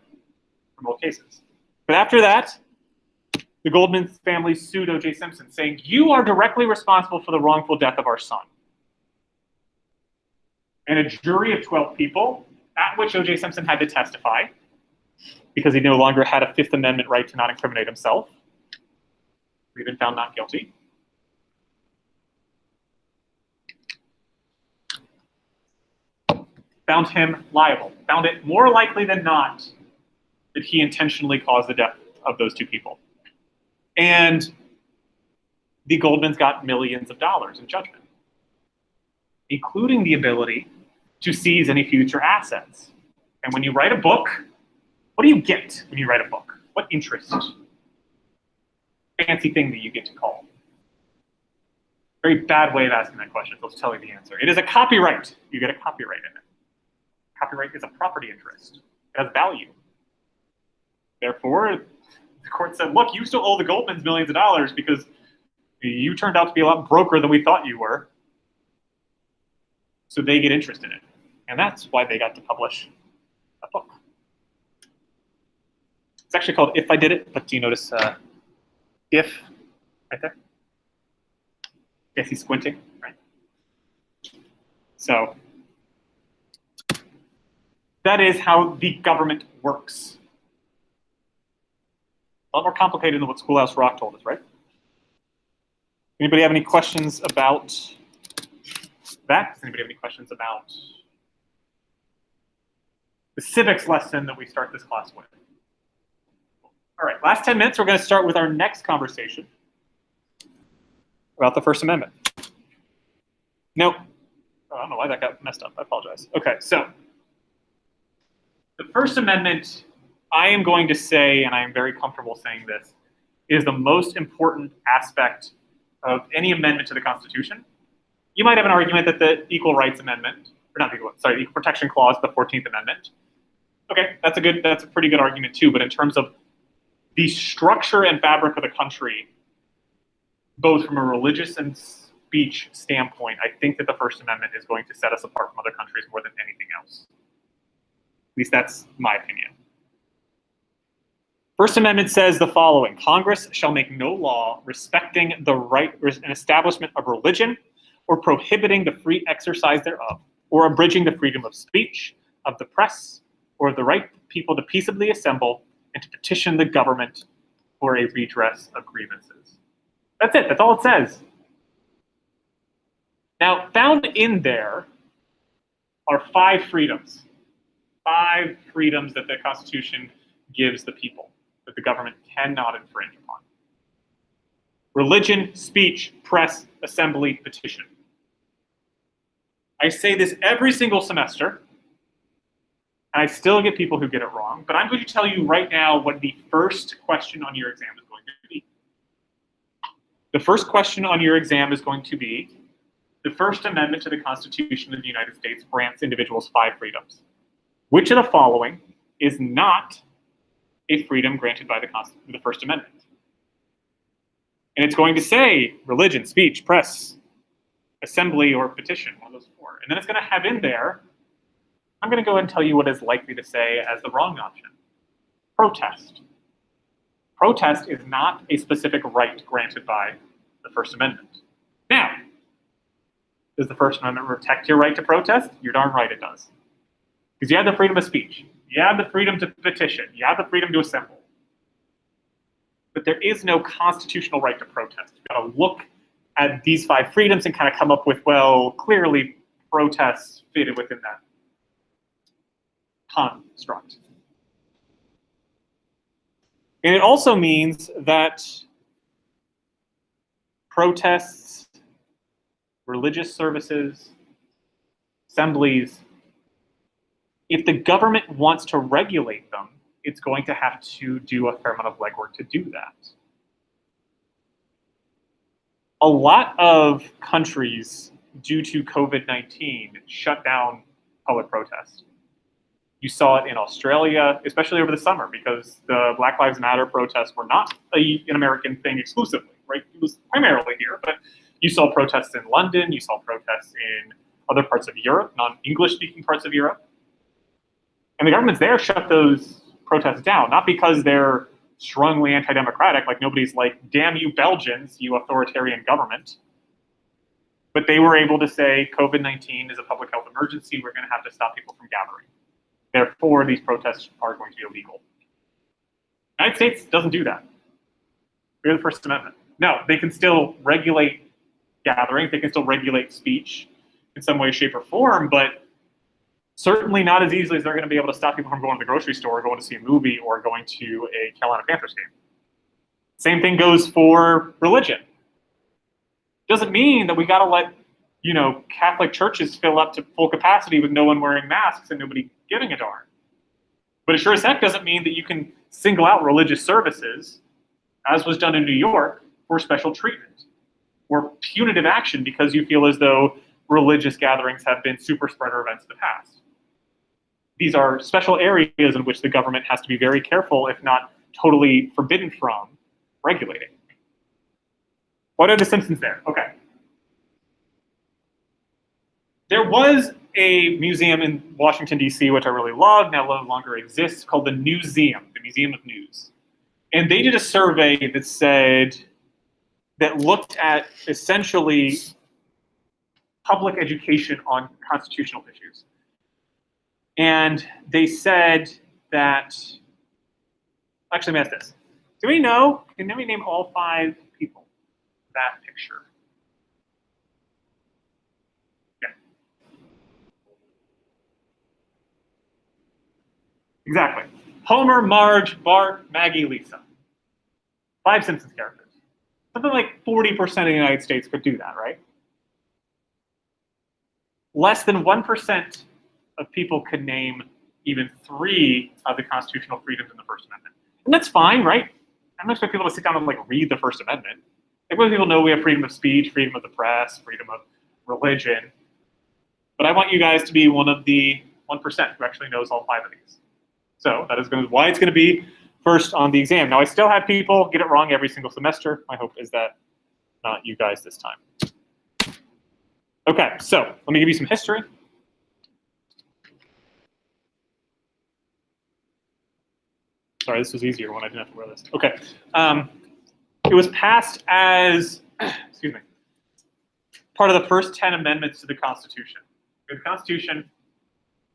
criminal cases. But after that, the Goldman family sued O.J. Simpson, saying, you are directly responsible for the wrongful death of our son. And a jury of 12 people, at which O.J. Simpson had to testify, because he no longer had a Fifth Amendment right to not incriminate himself, he'd been found not guilty. Found him liable. Found it more likely than not that he intentionally caused the death of those two people. And the Goldmans got millions of dollars in judgment, including the ability to seize any future assets. And when you write a book, what do you get when you write a book? What interest? Fancy thing that you get to call. Very bad way of asking that question. Let's tell you the answer. It is a copyright. You get a copyright in it. Copyright is a property interest. It has value. Therefore, the court said, look, you still owe the Goldmans millions of dollars because you turned out to be a lot broker than we thought you were. So they get interest in it. And that's why they got to publish a book. It's actually called If I Did It, but do you notice if right there? Yes, he's squinting, right? So that is how the government works. A lot more complicated than what Schoolhouse Rock told us, right? Anybody have any questions about that? Does anybody have any questions about the civics lesson that we start this class with? All right, last 10 minutes, we're going to start with our next conversation about the First Amendment. Nope. Oh, I don't know why that got messed up. I apologize. Okay, so the First Amendment, I am going to say, and I am very comfortable saying this, is the most important aspect of any amendment to the Constitution. You might have an argument that the Equal Rights Amendment, or not Equal, sorry, the Equal Protection Clause, the 14th Amendment. Okay, that's a pretty good argument too, but in terms of the structure and fabric of the country, both from a religious and speech standpoint, I think that the First Amendment is going to set us apart from other countries more than anything else. At least that's my opinion. First Amendment says the following: Congress shall make no law respecting the right and establishment of religion, or prohibiting the free exercise thereof, or abridging the freedom of speech, of the press, or the right of people to peaceably assemble and to petition the government for a redress of grievances. That's it. That's all it says. Now, found in there are 5 freedoms. 5 freedoms that the Constitution gives the people, that the government cannot infringe upon. Religion, speech, press, assembly, petition. I say this every single semester, and I still get people who get it wrong, but I'm going to tell you right now what the first question on your exam is going to be. The first question on your exam is going to be, the First Amendment to the Constitution of the United States grants individuals 5 freedoms. Which of the following is not a freedom granted by the First Amendment? And it's going to say religion, speech, press, assembly, or petition, one of those 4. And then it's going to have in there, I'm going to go ahead and tell you what is likely to say as the wrong option. Protest. Protest is not a specific right granted by the First Amendment. Now, does the First Amendment protect your right to protest? You're darn right it does. Because you have the freedom of speech. You have the freedom to petition. You have the freedom to assemble. But there is no constitutional right to protest. You've got to look at these 5 freedoms and kind of come up with, well, clearly protests fitted within that construct. And it also means that protests, religious services, assemblies, if the government wants to regulate them, it's going to have to do a fair amount of legwork to do that. A lot of countries, due to COVID-19, shut down public protest. You saw it in Australia, especially over the summer, because the Black Lives Matter protests were not an American thing exclusively, right? It was primarily here, but you saw protests in London, you saw protests in other parts of Europe, non-English speaking parts of Europe. And the governments there shut those protests down, not because they're strongly anti-democratic, like nobody's like, damn you Belgians, you authoritarian government. But they were able to say COVID-19 is a public health emergency, we're going to have to stop people from gathering. Therefore, these protests are going to be illegal. The United States doesn't do that. We're the First Amendment. No, they can still regulate gatherings, they can still regulate speech in some way, shape, or form, but certainly not as easily as they're going to be able to stop people from going to the grocery store, or going to see a movie, or going to a Carolina Panthers game. Same thing goes for religion. Doesn't mean that we got to let, Catholic churches fill up to full capacity with no one wearing masks and nobody giving a darn. But it sure as heck doesn't mean that you can single out religious services, as was done in New York, for special treatment or punitive action because you feel as though religious gatherings have been super spreader events in the past. These are special areas in which the government has to be very careful, if not totally forbidden from, regulating. What are the Simpsons there? Okay. There was a museum in Washington, D.C., which I really love, now no longer exists, called the Newseum, the Museum of News. And they did a survey that looked at essentially public education on constitutional issues. And they said that, actually, let me ask this. Do we know, can we name all 5 people in that picture? Yeah. Exactly. Homer, Marge, Bart, Maggie, Lisa. 5 Simpsons characters. Something like 40% of the United States could do that, right? Less than 1% of people could name even 3 of the constitutional freedoms in the First Amendment. And that's fine, right? I'm not expecting people to sit down and like read the First Amendment. Like most people know we have freedom of speech, freedom of the press, freedom of religion. But I want you guys to be one of the 1% who actually knows all 5 of these. So that is why it's going to be first on the exam. Now, I still have people get it wrong every single semester. My hope is that not you guys this time. Okay, so let me give you some history. Sorry, this was easier when I didn't have to wear this. Okay. It was passed as, excuse me, part of the first 10 amendments to the Constitution. The Constitution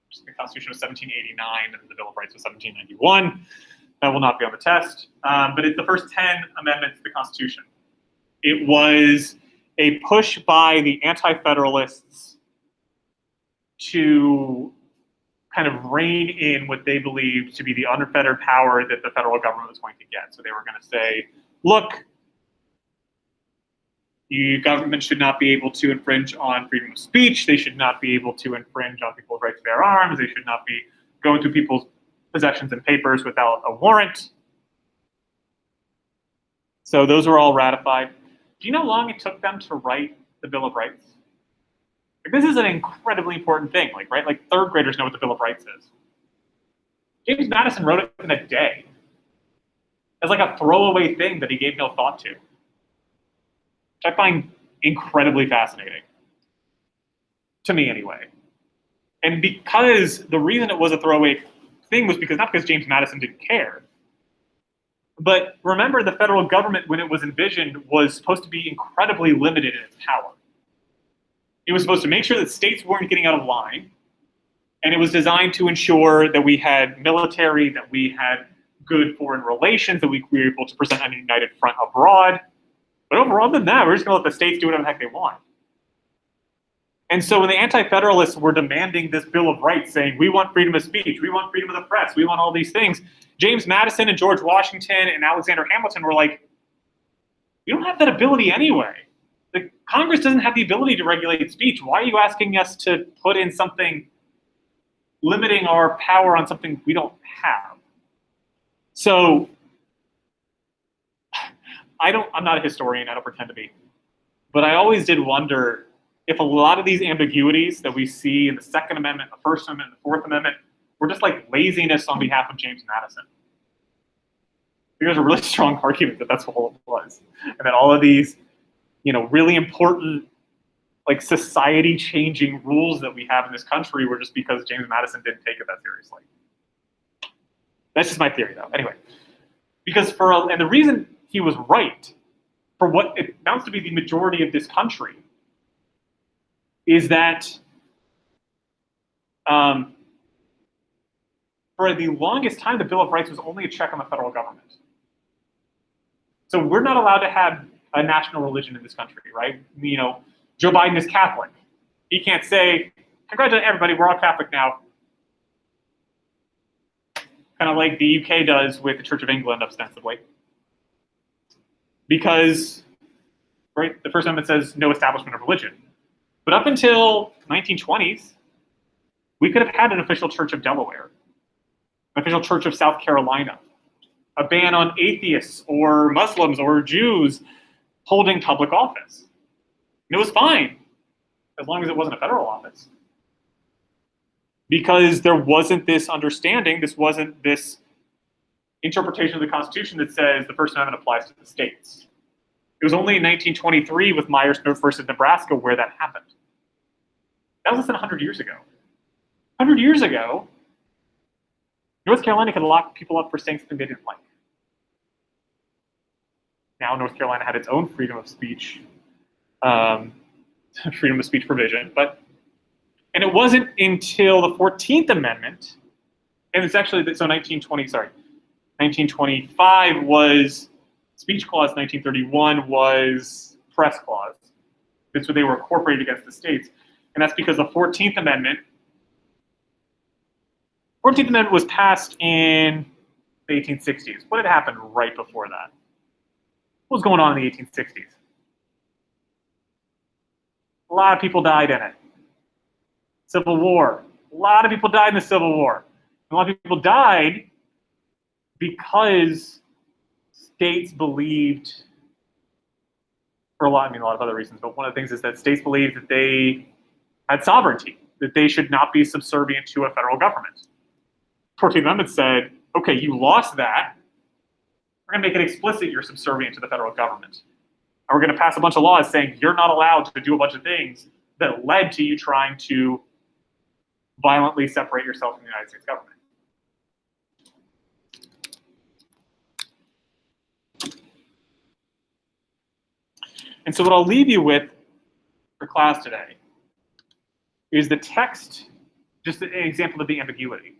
was 1789, and the Bill of Rights was 1791. That will not be on the test. But it's the first 10 amendments to the Constitution. It was a push by the Anti-Federalists to kind of rein in what they believed to be the unfettered power that the federal government was going to get. So they were going to say, look, the government should not be able to infringe on freedom of speech. They should not be able to infringe on people's right to bear arms. They should not be going through people's possessions and papers without a warrant. So those were all ratified. Do you know how long it took them to write the Bill of Rights? Like, this is an incredibly important thing, right? Like 3rd graders know what the Bill of Rights is. James Madison wrote it in a day. As like a throwaway thing that he gave no thought to, which I find incredibly fascinating. To me, anyway. And because the reason it was a throwaway thing was because not because James Madison didn't care, but remember the federal government, when it was envisioned, was supposed to be incredibly limited in its power. It was supposed to make sure that states weren't getting out of line, and it was designed to ensure that we had military, that we had good foreign relations, that we were able to present a united front abroad. But overall than that, we're just going to let the states do whatever the heck they want. And so when the Anti-Federalists were demanding this Bill of Rights, saying, we want freedom of speech, we want freedom of the press, we want all these things, James Madison and George Washington and Alexander Hamilton were like, we don't have that ability anyway. The Congress doesn't have the ability to regulate speech. Why are you asking us to put in something limiting our power on something we don't have? So I'm not a historian, I don't pretend to be, but I always did wonder if a lot of these ambiguities that we see in the Second Amendment, the First Amendment, the Fourth Amendment, were just like laziness on behalf of James Madison. There's a really strong argument that that's what it was. And that all of these, really important, like society-changing rules that we have in this country were just because James Madison didn't take it that seriously. That's just my theory, though. Anyway, and the reason he was right for what it amounts to be the majority of this country is that for the longest time, the Bill of Rights was only a check on the federal government. So we're not allowed to have a national religion in this country, right? Joe Biden is Catholic. He can't say, congratulations, everybody, we're all Catholic now. Kind of like the UK does with the Church of England, ostensibly. Because, right, the First Amendment says no establishment of religion. But up until 1920s, we could have had an official Church of Delaware, an official Church of South Carolina, a ban on atheists or Muslims or Jews holding public office. And it was fine, as long as it wasn't a federal office. Because there wasn't this understanding, this wasn't this interpretation of the Constitution that says the First Amendment applies to the states. It was only in 1923 with Myers versus Nebraska where that happened. That was less than 100 years ago. 100 years ago, North Carolina could lock people up for saying something they didn't like. Now North Carolina had its own freedom of speech freedom of speech provision. And it wasn't until the 14th Amendment, and it's actually, so 1925 was speech clause, 1931 was press clause. That's what they were incorporated against the states. And that's because the 14th Amendment was passed in the 1860s. What had happened right before that? What was going on in the 1860s? A lot of people died in it. Civil War. A lot of people died in the Civil War. A lot of people died because states believed, for a lot of other reasons, but one of the things is that states believed that they had sovereignty, that they should not be subservient to a federal government. 14th Amendment said, okay, you lost that. We're going to make it explicit you're subservient to the federal government. And we're going to pass a bunch of laws saying you're not allowed to do a bunch of things that led to you trying to violently separate yourself from the United States government. And so what I'll leave you with for class today is the text, just an example of the ambiguity.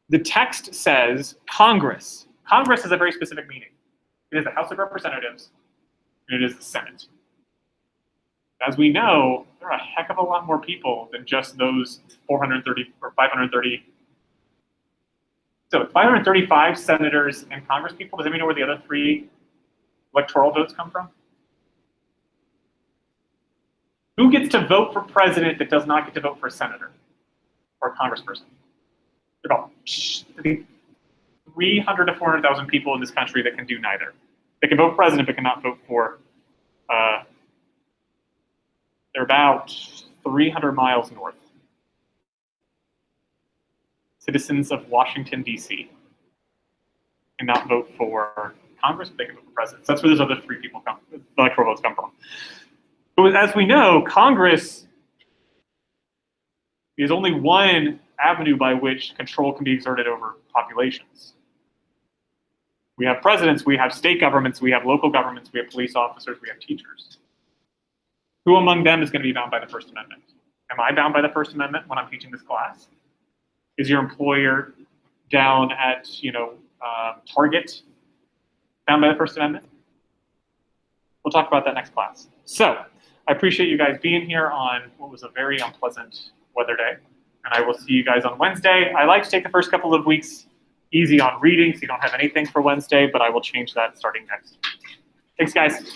The text says Congress. Congress has a very specific meaning. It is the House of Representatives, and it is the Senate. As we know, there are a heck of a lot more people than just those 430 or 530. So 535 senators and Congress people. Does anybody know where the other 3 electoral votes come from? Who gets to vote for president that does not get to vote for a senator or a congressperson? There are about 300 to 400,000 people in this country that can do neither. They can vote for president but cannot vote for. They're about 300 miles north. Citizens of Washington, D.C. cannot vote for Congress, but they can vote for president. So that's where those other 3 people come, the electoral votes come from. But as we know, Congress is only one avenue by which control can be exerted over populations. We have presidents, we have state governments, we have local governments, we have police officers, we have teachers. Who among them is going to be bound by the First Amendment? Am I bound by the First Amendment when I'm teaching this class? Is your employer down at, Target bound by the First Amendment? We'll talk about that next class. So I appreciate you guys being here on what was a very unpleasant weather day. And I will see you guys on Wednesday. I like to take the first couple of weeks easy on reading, so you don't have anything for Wednesday, but I will change that starting next. Thanks, guys.